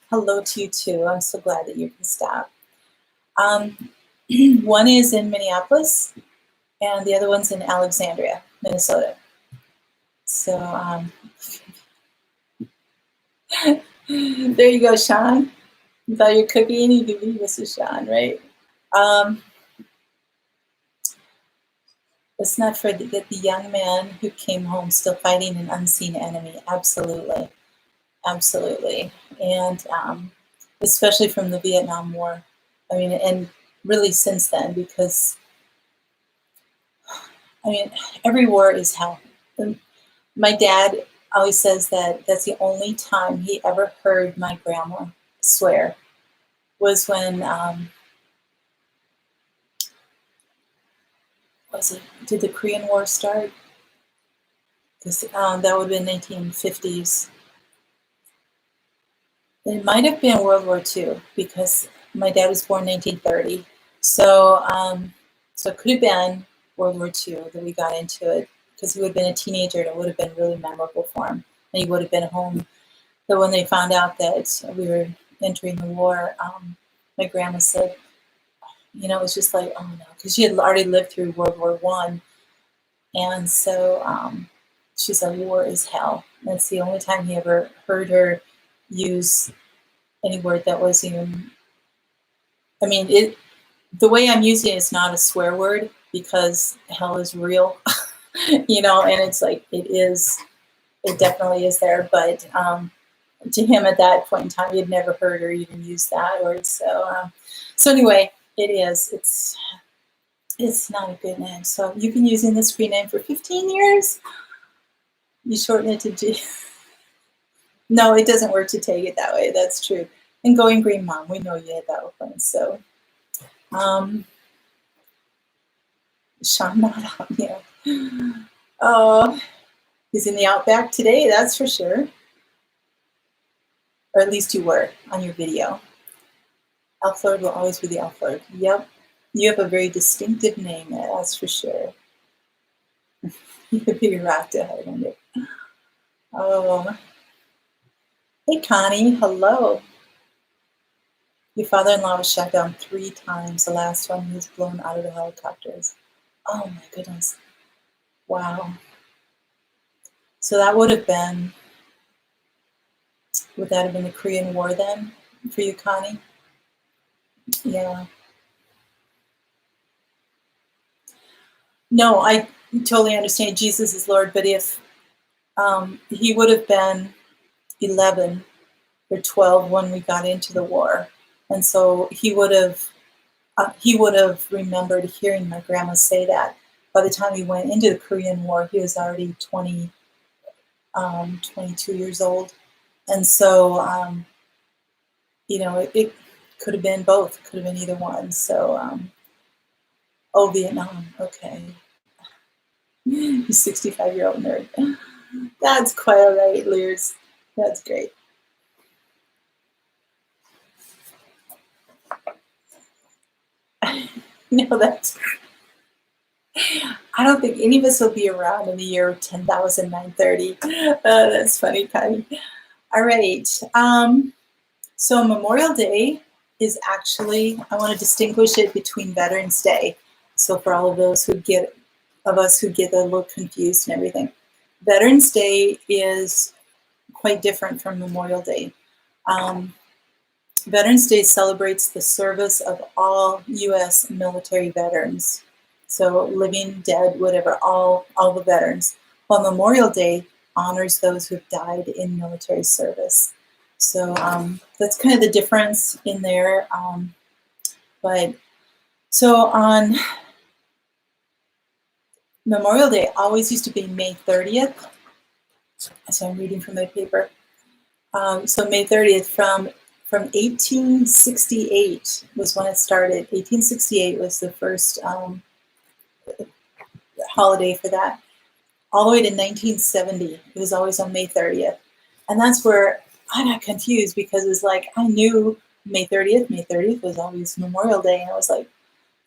Hello to you too. I'm so glad that you can stop. One is in Minneapolis, and the other one's in Alexandria, Minnesota. So there you go, Sean. About your cooking, you can be Mrs. Sean, right? Let's not forget the young man who came home still fighting an unseen enemy. Absolutely. absolutely. And especially from the Vietnam War. I mean, and really since then, because I mean, every war is hell. And my dad always says that that's the only time he ever heard my grandma swear was when was it did the Korean War start? Because that would have been 1950s. It might have been World War II because my dad was born 1930. So, so it could have been World War II that we got into it because he would have been a teenager and it would have been really memorable for him. And he would have been home. But when they found out that we were entering the war, my grandma said, it was just like, oh no, because she had already lived through World War One. And so she said, war is hell. And it's the only time he ever heard her use any word that was even, I mean, the way I'm using it is not a swear word because hell is real, and it's like, it definitely is there. But to him at that point in time, he had never heard or even used that word. So anyway, it's not a good name. So you've been using the screen name for 15 years. You shorten it to G. No, it doesn't work to take it that way. That's true. And Going Green Mom, we know you had that one. So, Sean not out yet. Oh, he's in the Outback today, that's for sure. Or at least you were on your video. Elf Lord will always be the Elf Lord. Yep. You have a very distinctive name, that's for sure. You could be a rock to hide under. Oh. Hey, Connie. Hello. Your father-in-law was shot down 3 times. The last one, he was blown out of the helicopters. Oh, my goodness. Wow. So that would that have been the Korean War then for you, Connie? Yeah. No, I totally understand Jesus is Lord, but if he would have been 11 or 12 when we got into the war, and so he would have remembered hearing my grandma say that. By the time he went into the Korean War, he was already 22 years old, and so it could have been both. It could have been either one. So, Vietnam. Okay. You 65-year-old nerd. That's quite all right, Lears. That's great. No, I don't think any of us will be around in the year 10,930. That's funny, Connie. All right. So Memorial Day is actually, I want to distinguish it between Veterans Day. So for all of those who get a little confused and everything, Veterans Day is quite different from Memorial Day. Veterans Day celebrates the service of all U.S. military veterans. So living, dead, whatever, all the veterans. While Memorial Day honors those who have died in military service. So that's kind of the difference in there. But so on Memorial Day always used to be May 30th. So I'm reading from my paper. So May 30th from 1868 was when it started. 1868 was the first holiday for that. All the way to 1970, it was always on May 30th. And that's where I got confused because it was like, I knew May 30th was always Memorial Day. And I was like,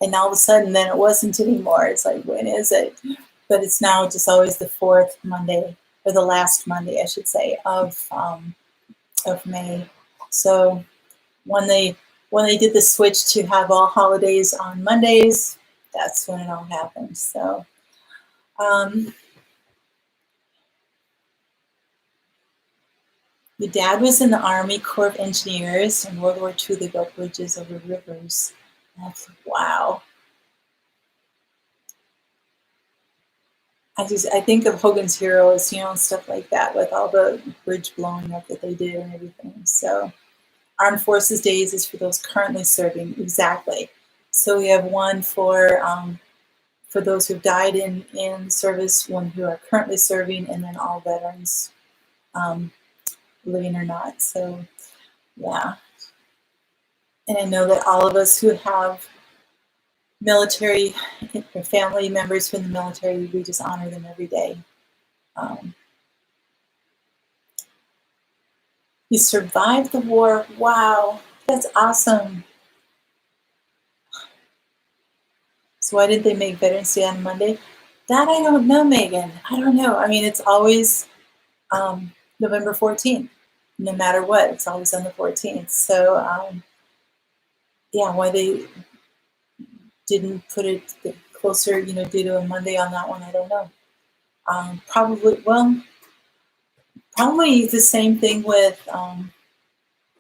and all of a sudden then it wasn't anymore. It's like, when is it? But it's now just always the 4th Monday, or the last Monday, I should say, of May. So when they did the switch to have all holidays on Mondays, that's when it all happened. So your dad was in the Army Corps of Engineers. In World War II, they built bridges over rivers. That's wow. I think of Hogan's Heroes, stuff like that, with all the bridge blowing up that they did and everything. So Armed Forces Days is for those currently serving, exactly. So we have one for those who've died in service, one who are currently serving, and then all veterans, um, living or not. So yeah, and I know that all of us who have military or family members from the military, we just honor them every day. Um, you survived the war. Wow, that's awesome. So why did they make Veterans Day on Monday? That I don't know, Megan. I don't know. I mean, it's always November 14th. No matter what, it's always on the 14th. So yeah, why they didn't put it closer, due to a Monday on that one, I don't know. Probably the same thing with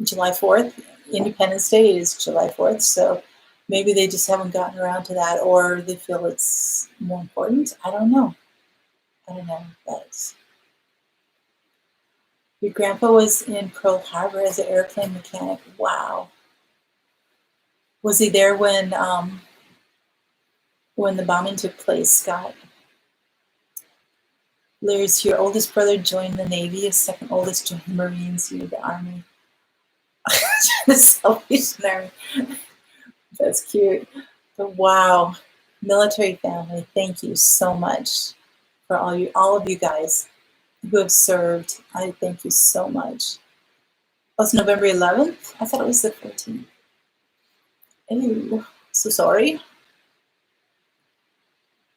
July 4th. Independence Day is July 4th, so maybe they just haven't gotten around to that, or they feel it's more important. I don't know. But your grandpa was in Pearl Harbor as an airplane mechanic. Wow. Was he there when the bombing took place, Scott? Larry's your oldest brother joined the Navy, his second oldest joined the Marines, you the Army. The Salvation Army. That's cute. But wow, military family, thank you so much for all of you guys who have served. I thank you so much. Oh, it's November 11th? I thought it was the 14th. Oh, so sorry.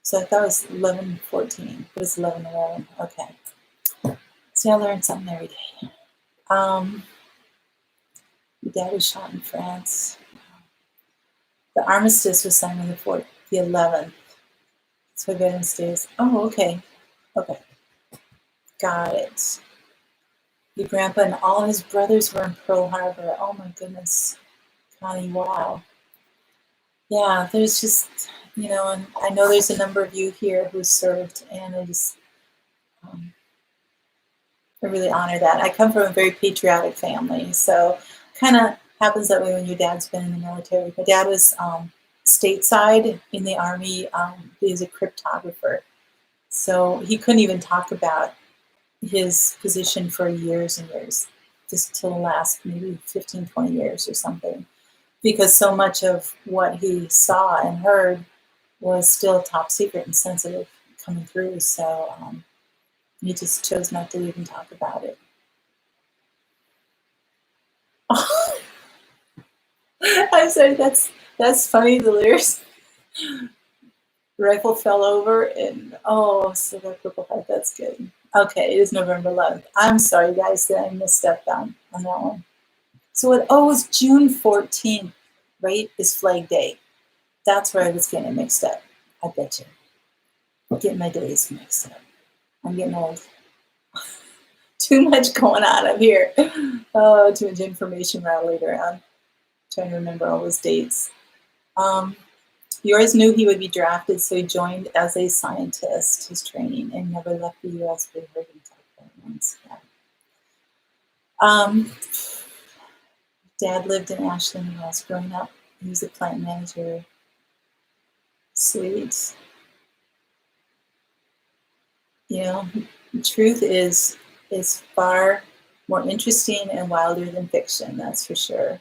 So I thought it was 11/14, but it's 11/11. Okay. See, I learned something every day. Your dad was shot in France. The armistice was signed on the 11th. That's why Veterans Day is. Oh, okay. Okay. Got it. Your grandpa and all his brothers were in Pearl Harbor. Oh my goodness. Connie, wow. Yeah, there's just, and I know there's a number of you here who served, and I really honor that. I come from a very patriotic family, so kind of happens that way when your dad's been in the military. My dad was stateside in the Army. He was a cryptographer, so he couldn't even talk about his position for years and years, just till the last maybe 15, 20 years or something, because so much of what he saw and heard was still top secret and sensitive coming through. So he just chose not to even talk about it. I'm sorry, that's funny, the lyrics. Rifle fell over and so that purple heart, that's good. Okay, it is November 11th. I'm sorry guys that I misstepped on that one. So it's June 14th, right? Is Flag Day. That's where I was getting it mixed up. I bet you. I'm getting my days mixed up. I'm getting old. Too much going on up here. Oh, too much information rattling around. Trying to remember all those dates. Yours knew he would be drafted, so he joined as a scientist, his training, and never left the U.S. We heard him talk about it once. Yeah. Dad lived in Ashland, U.S. growing up. He was a plant manager. Sweet. The truth is far more interesting and wilder than fiction, that's for sure.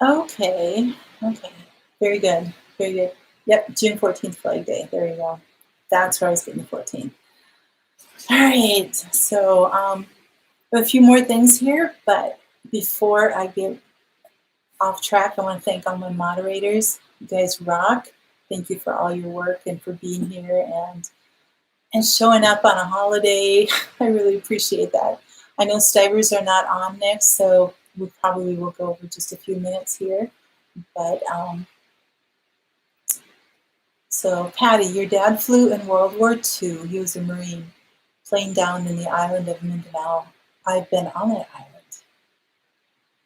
Okay. Very good. Yep, June 14th, Flag Day. There you go. That's where I was getting the 14th. All right. So a few more things here, but before I get off track, I want to thank all my moderators. You guys rock. Thank you for all your work and for being here and showing up on a holiday. I really appreciate that. I know Stivers are not on next, so we probably will go over just a few minutes here. But so Patty, your dad flew in World War II. He was a Marine, plane down in the island of Mindanao. I've been on that island.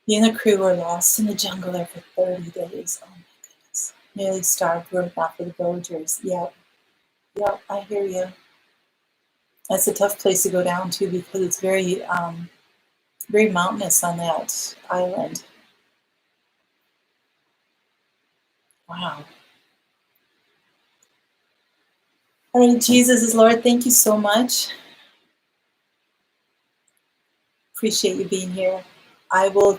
He and the crew were lost in the jungle there for 30 days. Oh my goodness. Nearly starved, word out for the villagers. Yep, yep, I hear you. That's a tough place to go down to because it's very, very mountainous on that island. Wow. All right, Jesus is Lord. Thank you so much. Appreciate you being here. I will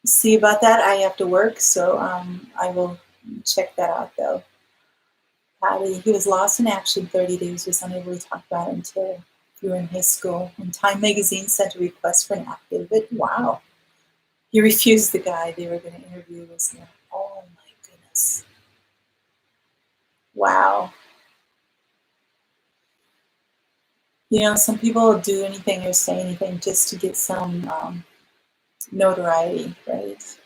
see about that. I have to work, so I will check that out though. Patty, he was lost in action 30 days, was unable to talk about it until you were in high school. And Time Magazine sent a request for an affidavit. Wow. He refused the guy they were going to interview. Was not. Oh my goodness. Wow. You know, some people will do anything or say anything just to get some notoriety, right?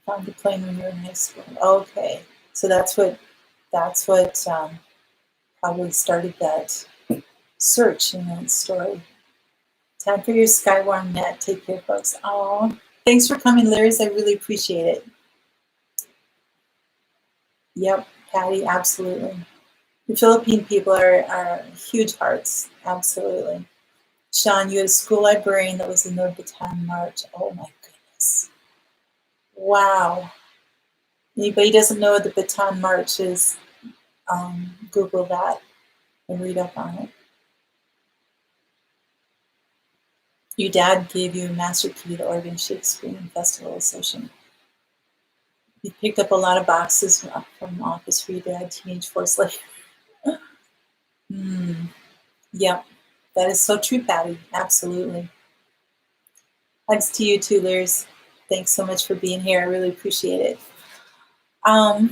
Found the plane when you were in high school. Okay, so that's what probably started that search in that story. Time for your Skywarm net. Take care, folks. Oh, thanks for coming, Lyris. I really appreciate it. Yep, Patty, absolutely. The Philippine people are huge hearts, absolutely. Sean, you had a school librarian that was in the Bataan March. Oh my goodness. Wow. Anybody doesn't know what the Bataan March is, Google that and read up on it. Your dad gave you a master key to the Oregon Shakespeare Festival Association. You picked up a lot of boxes from office for your dad, teenage force life. Yep, that is so true, Patty. Absolutely. Thanks to you too, Liz. Thanks so much for being here. I really appreciate it. A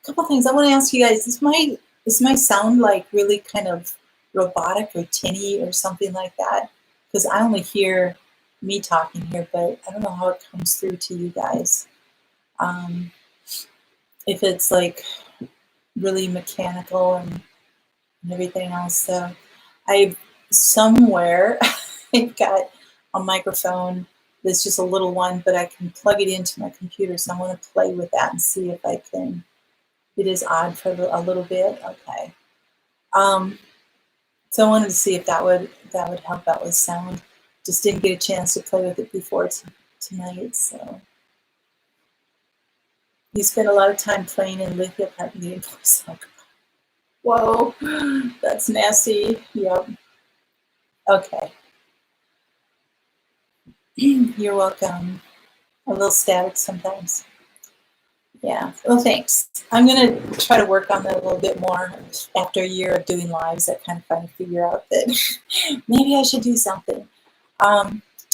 couple things I want to ask you guys. Is my sound like really kind of robotic or tinny or something like that? Because I only hear me talking here, but I don't know how it comes through to you guys. If it's like really mechanical and everything else. So I've somewhere I've got a microphone that's just a little one, but I can plug it into my computer. So I want to play with that and see if I can. It is odd for a little bit. Okay. So I wanted to see if that would help out with sound. Just didn't get a chance to play with it before tonight. So you spent a lot of time playing in Lithia Park getting voice. Whoa, that's nasty. Yep. Okay. You're welcome. A little static sometimes. Yeah. Well, thanks. I'm going to try to work on that a little bit more after a year of doing lives. I kind of finally figure out that maybe I should do something. All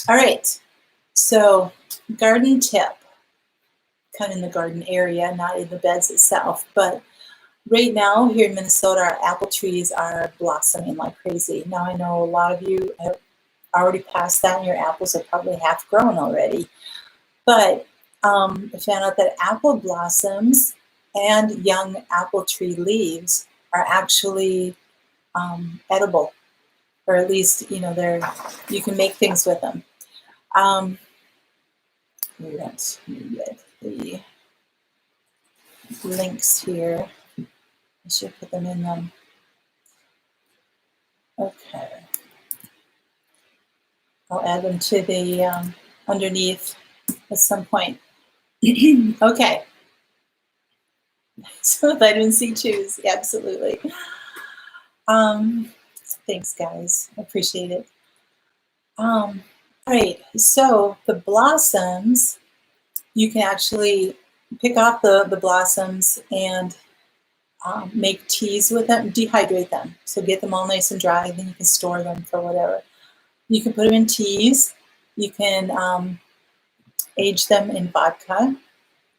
right. So, garden tip. Kind of in the garden area, not in the beds itself. But right now here in Minnesota, our apple trees are blossoming like crazy. Now I know a lot of you have already passed that and your apples are probably half grown already. But I found out that apple blossoms and young apple tree leaves are actually edible, or at least you can make things with them. Let's get the links here. I should put them in them. Okay. I'll add them to the underneath at some point. Okay. So vitamin C chews, absolutely. Thanks, guys. I appreciate it. All right. So the blossoms, you can actually pick off the blossoms and make teas with them, dehydrate them. So get them all nice and dry, and then you can store them for whatever. You can put them in teas. You can age them in vodka.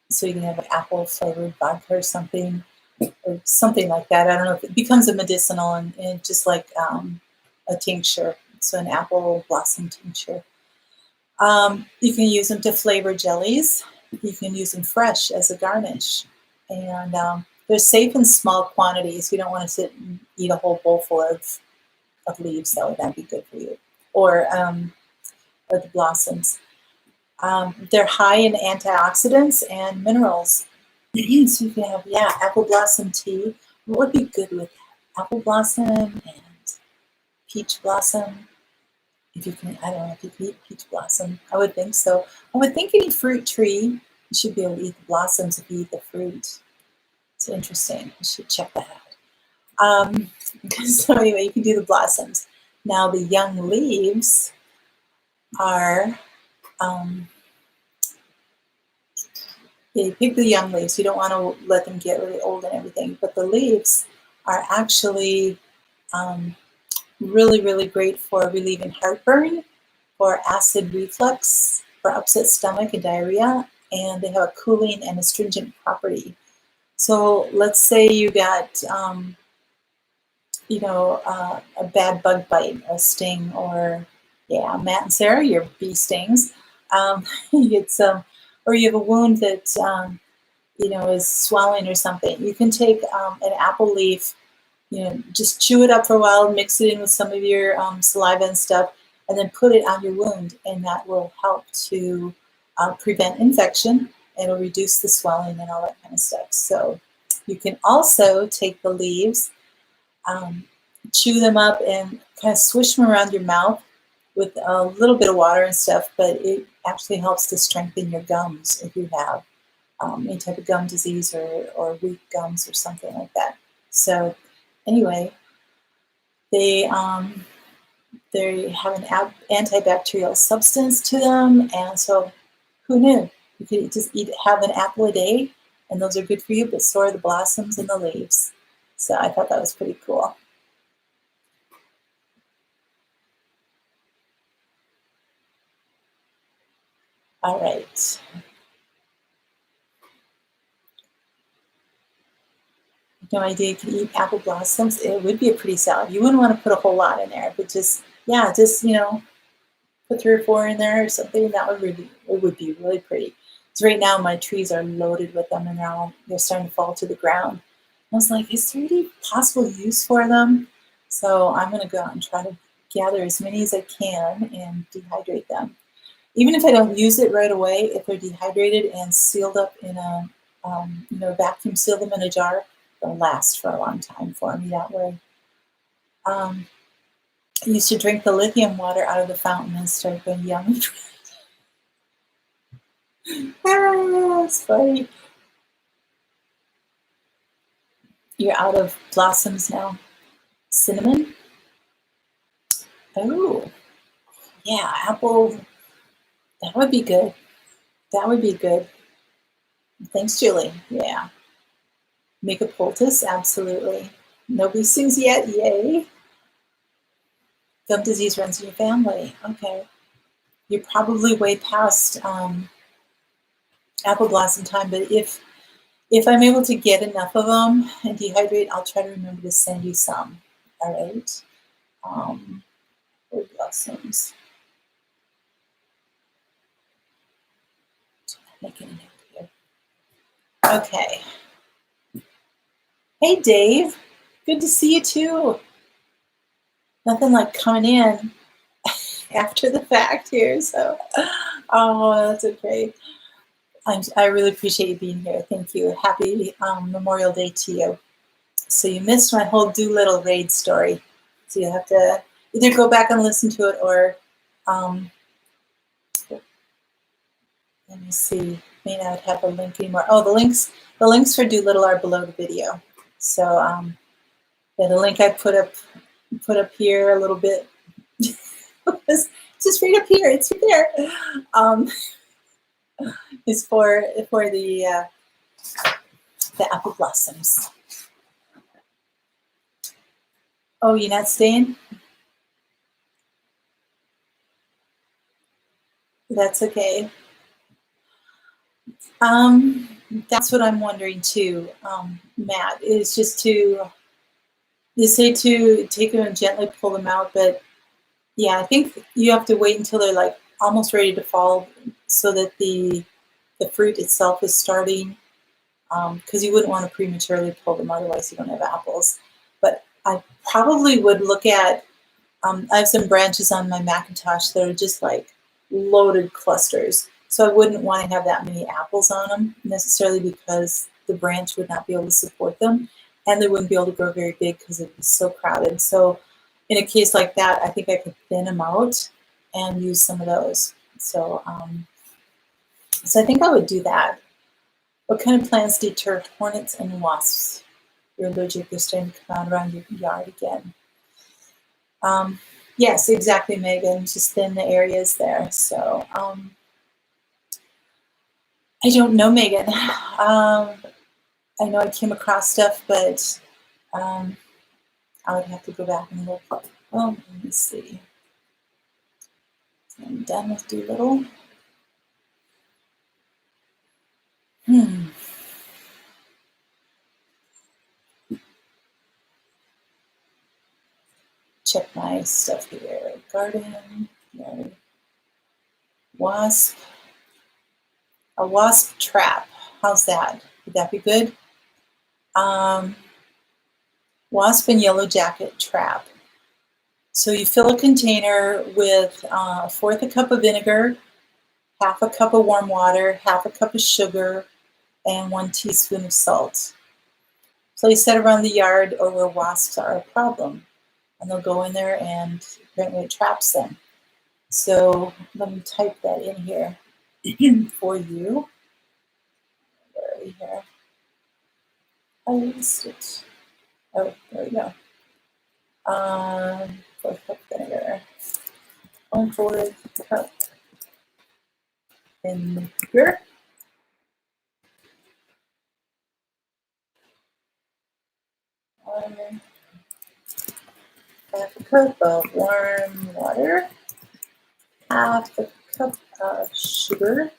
So you can have an apple flavored vodka or something like that. I don't know if it becomes a medicinal and just like a tincture. So an apple blossom tincture. You can use them to flavor jellies. You can use them fresh as a garnish. And they're safe in small quantities. You don't want to sit and eat a whole bowl full of leaves. That would not be good for you. Or the blossoms. They're high in antioxidants and minerals. So you can have, yeah, apple blossom tea. What would be good with that? Apple blossom and peach blossom. If you can, I don't know if you can eat peach blossom. I would think so. I would think any fruit tree, you should be able to eat the blossoms if you eat the fruit. It's interesting. You should check that out. So anyway, you can do the blossoms. Now the young leaves are, you pick the young leaves. You don't want to let them get really old and everything, but the leaves are actually really, really great for relieving heartburn, for acid reflux, for upset stomach and diarrhea, and they have a cooling and astringent property. So let's say you got, a bad bug bite, a sting, or yeah, Matt and Sarah, your bee stings. You get some, or you have a wound that is swelling or something. You can take an apple leaf, just chew it up for a while, mix it in with some of your saliva and stuff, and then put it on your wound, and that will help to prevent infection. It'll reduce the swelling and all that kind of stuff. So you can also take the leaves, chew them up, and kind of swish them around your mouth with a little bit of water and stuff, but it actually helps to strengthen your gums if you have any type of gum disease or weak gums or something like that. So anyway, they have an antibacterial substance to them, and so who knew? You could just have an apple a day, and those are good for you, but so are the blossoms and the leaves. So I thought that was pretty cool. All right. No idea you could eat apple blossoms. It would be a pretty salad. You wouldn't want to put a whole lot in there, but just put 3 or 4 in there or something. That would be really pretty. So right now my trees are loaded with them, and they're starting to fall to the ground. I was like, is there any possible use for them? So I'm going to go out and try to gather as many as I can and dehydrate them. Even if I don't use it right away, if they're dehydrated and sealed up in a, vacuum seal them in a jar, they'll last for a long time for me that way. I used to drink the lithium water out of the fountain and start going yummy. It's funny. You're out of blossoms now. Cinnamon? Oh, yeah, apple. That would be good. That would be good. Thanks, Julie. Yeah. Make a poultice? Absolutely. No bee stings yet? Yay. Gum disease runs in your family. Okay. You're probably way past apple blossom time, but if I'm able to get enough of them and dehydrate, I'll try to remember to send you some. All right. Apple blossoms. Making a note here. Okay. Hey, Dave. Good to see you too. Nothing like coming in after the fact here. So, oh, that's okay. I really appreciate you being here. Thank you. Happy Memorial Day to you. So you missed my whole Doolittle Raid story. So you have to either go back and listen to it, or let me see. May not have a link anymore. Oh, the links for Doolittle are below the video. So yeah, the link I put up here a little bit. It's just right up here. It's right there. Is for the apple blossoms. Oh, you're not staying? That's okay. That's what I'm wondering too, Matt, is just they say to take them and gently pull them out, but yeah, I think you have to wait until they're like almost ready to fall so that the fruit itself is starting, because you wouldn't want to prematurely pull them, otherwise you don't have apples. But I probably would look at, I have some branches on my Macintosh that are just like loaded clusters. So I wouldn't want to have that many apples on them necessarily because the branch would not be able to support them, and they wouldn't be able to grow very big because it'd be so crowded. So in a case like that, I think I could thin them out and use some of those. So, so I think I would do that. What kind of plants deter hornets and wasps? You're allergic, they're starting to come out around your yard again. Yes, exactly, Megan. Just thin the areas there. So I don't know, Megan. I know I came across stuff, but I would have to go back and look. Oh, let me see. I'm done with Doolittle. Check my stuff here. Garden, yard, wasp. A wasp trap. How's that? Would that be good? Wasp and yellow jacket trap. So you fill a container with 1/4 a cup of vinegar, 1/2 a cup of warm water, 1/2 a cup of sugar, and 1 teaspoon of salt. Place that around the yard or where wasps are a problem. And they'll go in there and apparently it traps them. So let me type that in here for you. Where are we here? I used it. Oh, there we go. 4 cup vinegar. 1/4 cup vinegar. Water. 1/2 a cup of warm water. 1/2 a cup of sugar.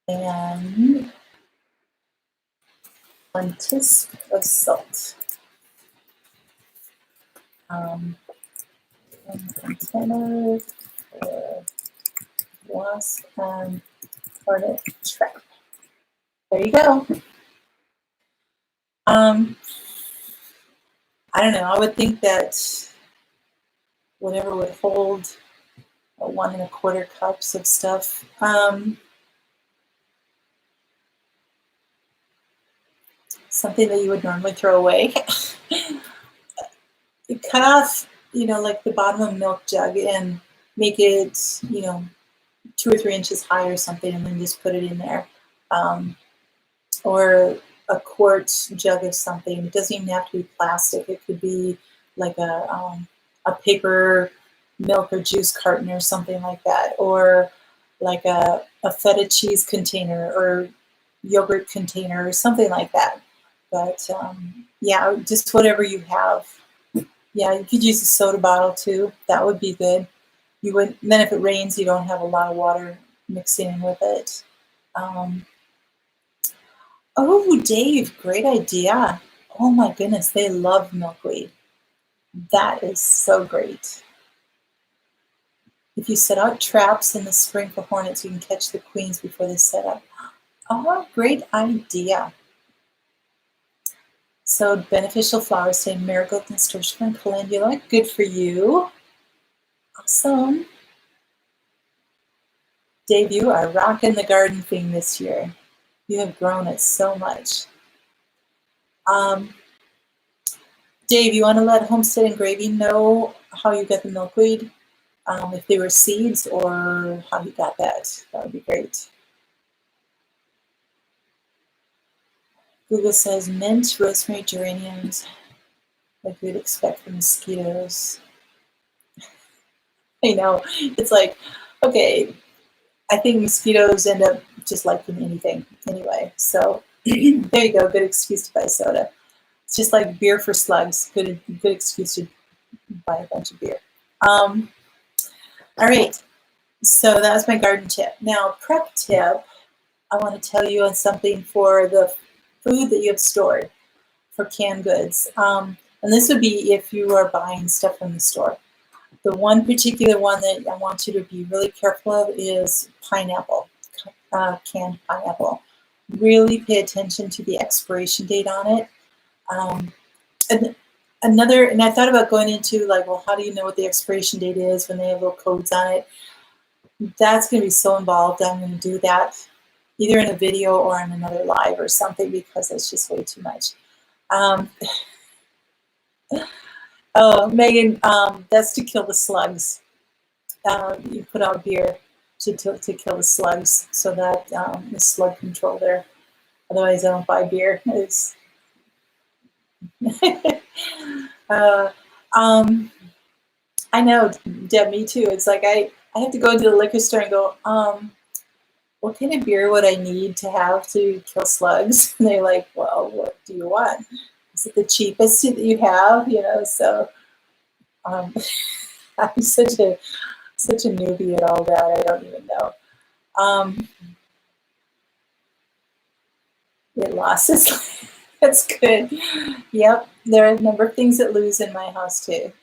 And 1 teaspoon of salt. Container for wasp and hornet trap. There you go. I don't know. I would think that whatever would hold 1 1/4 cups of stuff. Something that you would normally throw away. You cut off, like the bottom of a milk jug and make it, 2 or 3 inches high or something, and then just put it in there. Or a quart jug of something. It doesn't even have to be plastic. It could be like a paper milk or juice carton or something like that, or like a feta cheese container or yogurt container or something like that. But yeah, just whatever you have. Yeah, you could use a soda bottle too. That would be good. You would then if it rains, you don't have a lot of water mixing in with it. Oh, Dave, great idea. Oh my goodness, they love milkweed. That is so great. If you set out traps in the spring for hornets, you can catch the queens before they set up. Oh, great idea. So beneficial flowers say marigold, nasturtium, and calendula. Good for you. Awesome. Dave, you are rocking the garden thing this year. You have grown it so much. Dave, you want to let Homestead Engraving know how you got the milkweed? If they were seeds or how you got that. That would be great. Google says mint, rosemary, geraniums, like you would expect from mosquitoes. I know, it's like, okay, I think mosquitoes end up just liking anything anyway. So there you go, good excuse to buy soda. It's just like beer for slugs, good excuse to buy a bunch of beer. All right, so that was my garden tip. Now, prep tip, I want to tell you on something for the food that you have stored for canned goods. And this would be if you are buying stuff from the store. The one particular one that I want you to be really careful of is pineapple, canned pineapple. Really pay attention to the expiration date on it. And I thought about going into like, well, how do you know what the expiration date is when they have little codes on it? That's going to be so involved. I'm going to do that either in a video or in another live or something, because it's just way too much. Um, oh, Megan, that's to kill the slugs. You put out beer to kill the slugs, so that the slug control there. Otherwise, I don't buy beer. It's uh, I know, Deb, me too. It's like I have to go into the liquor store and go, what kind of beer would I need to have to kill slugs? And they're like, well, what do you want? Is it the cheapest that you have? You know, so um, I'm such a newbie at all that. I don't even know. It lost its life. That's good. Yep, there are a number of things that lose in my house too.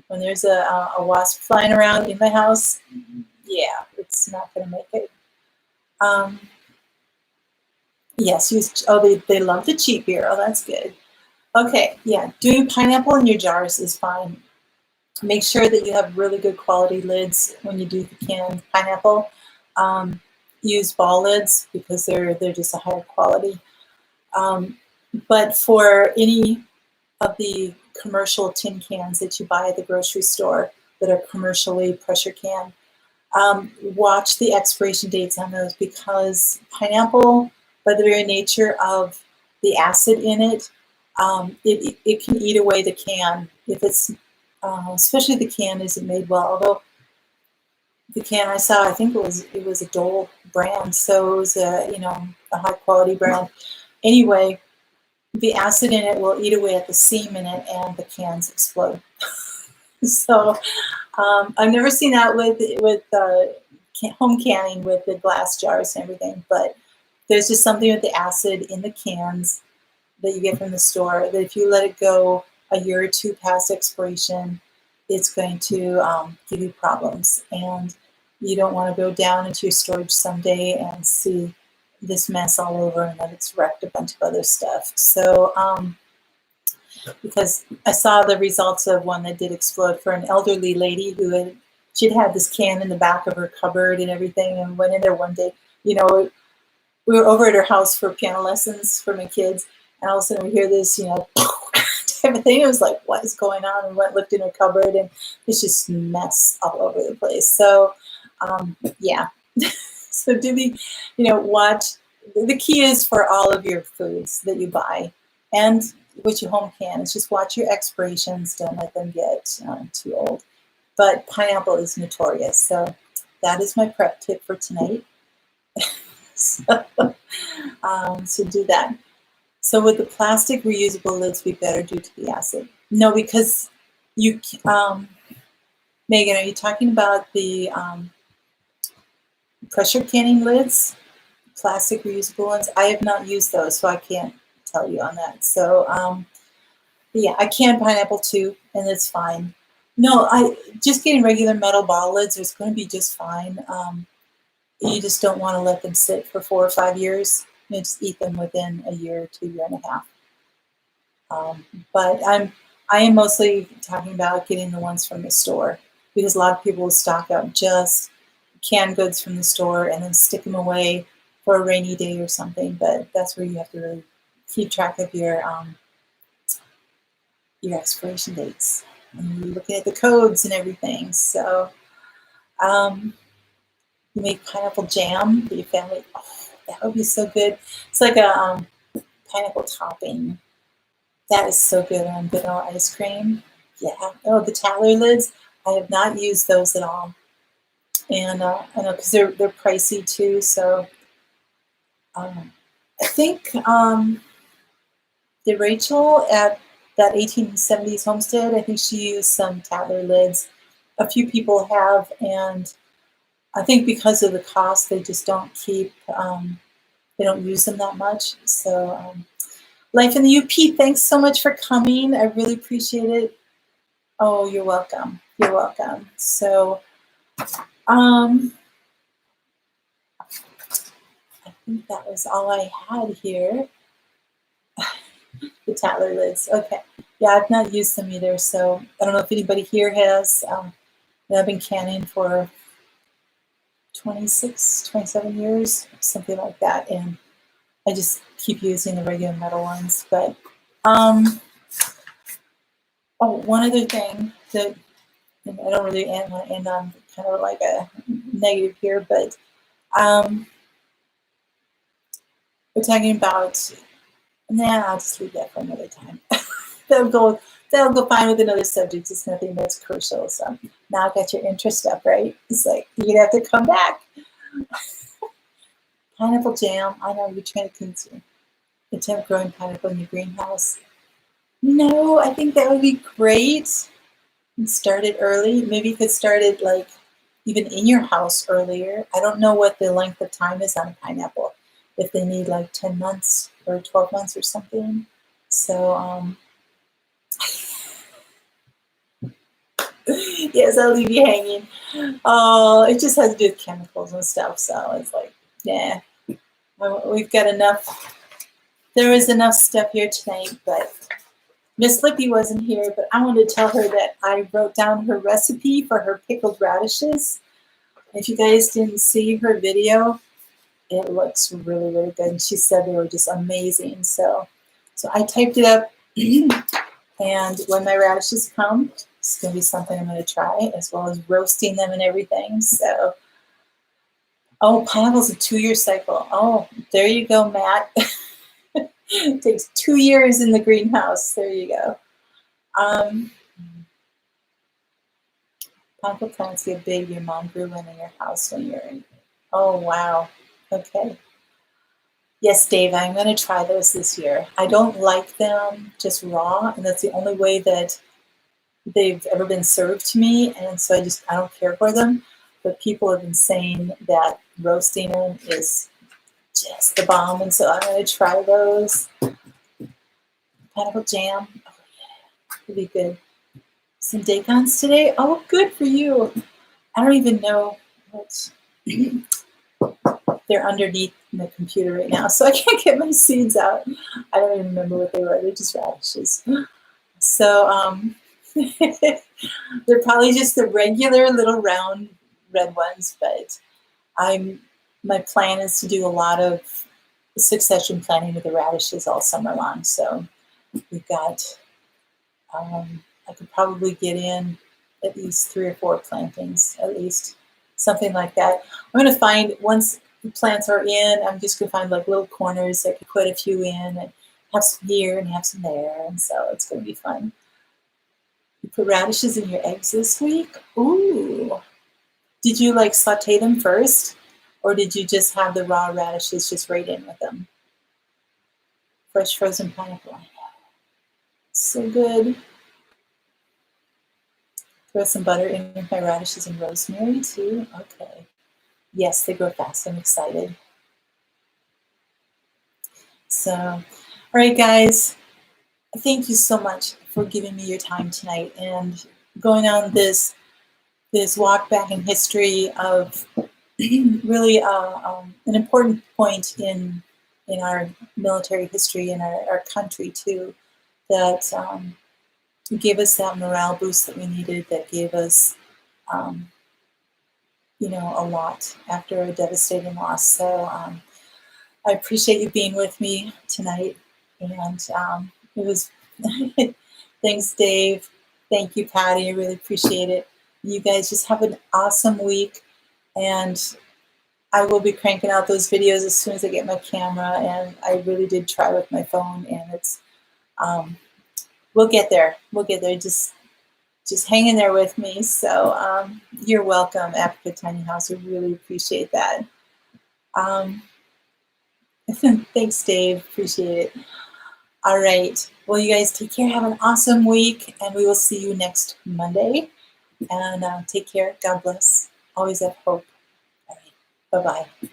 When there's a wasp flying around in my house, yeah, it's not going to make it. Yes, they love the cheap beer. Oh, that's good. Okay, yeah, doing pineapple in your jars is fine. Make sure that you have really good quality lids when you do the canned pineapple. Use ball lids because they're just a higher quality. But for any of the commercial tin cans that you buy at the grocery store that are commercially pressure canned, watch the expiration dates on those, because pineapple, by the very nature of the acid in it, it can eat away the can if it's, especially the can isn't made well. Although the can I saw, I think it was a Dole brand, so it was a high quality brand. Anyway, the acid in it will eat away at the seam in it, and the cans explode. So I've never seen that with home canning with the glass jars and everything, but there's just something with the acid in the cans that you get from the store that if you let it go a year or two past expiration, it's going to give you problems. And you don't want to go down into your storage someday and see this mess all over and that it's wrecked a bunch of other stuff. So because I saw the results of one that did explode for an elderly lady who she'd had this can in the back of her cupboard and everything, and went in there one day. We were over at her house for piano lessons for my kids, and all of a sudden we hear this, type of thing. It was like, what is going on? And looked in her cupboard, and it's just mess all over the place. So, yeah. So watch. The key is for all of your foods that you buy and what you home can is just watch your expirations. Don't let them get too old. But pineapple is notorious. So that is my prep tip for tonight. So do that. So with the plastic reusable lids, we better due to the acid. No, because you, Megan, are you talking about the pressure canning lids? Plastic reusable ones? I have not used those, so I can't tell you on that. So yeah, I can pineapple too, and it's fine. No, just getting regular metal ball lids is going to be just fine. You just don't want to let them sit for 4 or 5 years. You just eat them within a year to year and a half. But I am mostly talking about getting the ones from the store, because a lot of people will stock up just canned goods from the store and then stick them away for a rainy day or something. But that's where you have to really keep track of your expiration dates, and you're looking at the codes and everything. So you make pineapple jam for your family. Oh, that would be so good. It's like a pineapple topping. That is so good on vanilla ice cream. Yeah. Oh, the Taller lids. I have not used those at all, and I know because they're pricey too. So I think the Rachel at that 1870s homestead, I think she used some Taller lids. A few people have, and I think because of the cost, they just don't keep, they don't use them that much. So Life in the UP, thanks so much for coming. I really appreciate it. Oh, you're welcome. You're welcome. So I think that was all I had here. The Taller lids. Okay. Yeah, I've not used them either. So I don't know if anybody here has. I've been canning for 26, 27 years, something like that. And I just keep using the regular metal ones. But, oh, one other thing that, and I don't really want to end on kind of like a negative here, but we're talking about, I'll just leave that for another time. That'll go fine with another subject. It's nothing that's crucial. So now I got your interest up, right? It's like, you're going to have to come back. Pineapple jam. I know you're trying to attempt growing pineapple in your greenhouse. No, I think that would be great. And start it early. Maybe you could start it like even in your house earlier. I don't know what the length of time is on a pineapple. If they need like 10 months or 12 months or something. So, yes, I'll leave you hanging. Oh, it just has to do with chemicals and stuff. So it's like, yeah, we've got enough. There is enough stuff here tonight, but Miss Lippy wasn't here, but I wanted to tell her that I wrote down her recipe for her pickled radishes. If you guys didn't see her video, it looks really, really good. And she said they were just amazing. So I typed it up, and when my radishes come, it's going to be something I'm going to try, as well as roasting them and everything. So, oh, pineapple's a 2-year cycle. Oh, there you go, Matt. It takes 2 years in the greenhouse. There you go. Pineapple plants get big. Your mom grew one in your house when you're in. Oh, wow. Okay. Yes, Dave, I'm going to try those this year. I don't like them just raw, and that's the only way that they've ever been served to me, and so I don't care for them. But people have been saying that roasting them is just the bomb, and so I'm going to try those. Pineapple jam. Oh, yeah. It'll be good. Some dacons today. Oh, good for you. I don't even know what they're underneath my computer right now, so I can't get my seeds out. I don't even remember what they were. They're just radishes. So they're probably just the regular little round red ones, but my plan is to do a lot of succession planting with the radishes all summer long. So we've got, I could probably get in at least 3 or 4 plantings, at least something like that. I'm going to find, once the plants are in, I'm just going to find like little corners that I could put a few in and have some here and have some there. And so it's going to be fun. You put radishes in your eggs this week? Ooh. Did you like saute them first? Or did you just have the raw radishes just right in with them? Fresh frozen pineapple. So good. Throw some butter in with my radishes and rosemary too. Okay. Yes, they grow fast. I'm excited. So, all right, guys. Thank you so much for giving me your time tonight and going on this walk back in history of really an important point in our military history and our country too, that gave us that morale boost that we needed, that gave us a lot after a devastating loss. So I appreciate you being with me tonight, and it was thanks, Dave. Thank you, Patty. I really appreciate it. You guys just have an awesome week, and I will be cranking out those videos as soon as I get my camera, and I really did try with my phone, and it's we'll get there. Just hang in there with me. So you're welcome, Africa Tiny House. I really appreciate that. Thanks, Dave. Appreciate it. All right. Well, you guys take care. Have an awesome week, and we will see you next Monday. And take care. God bless. Always have hope. All right. Bye-bye.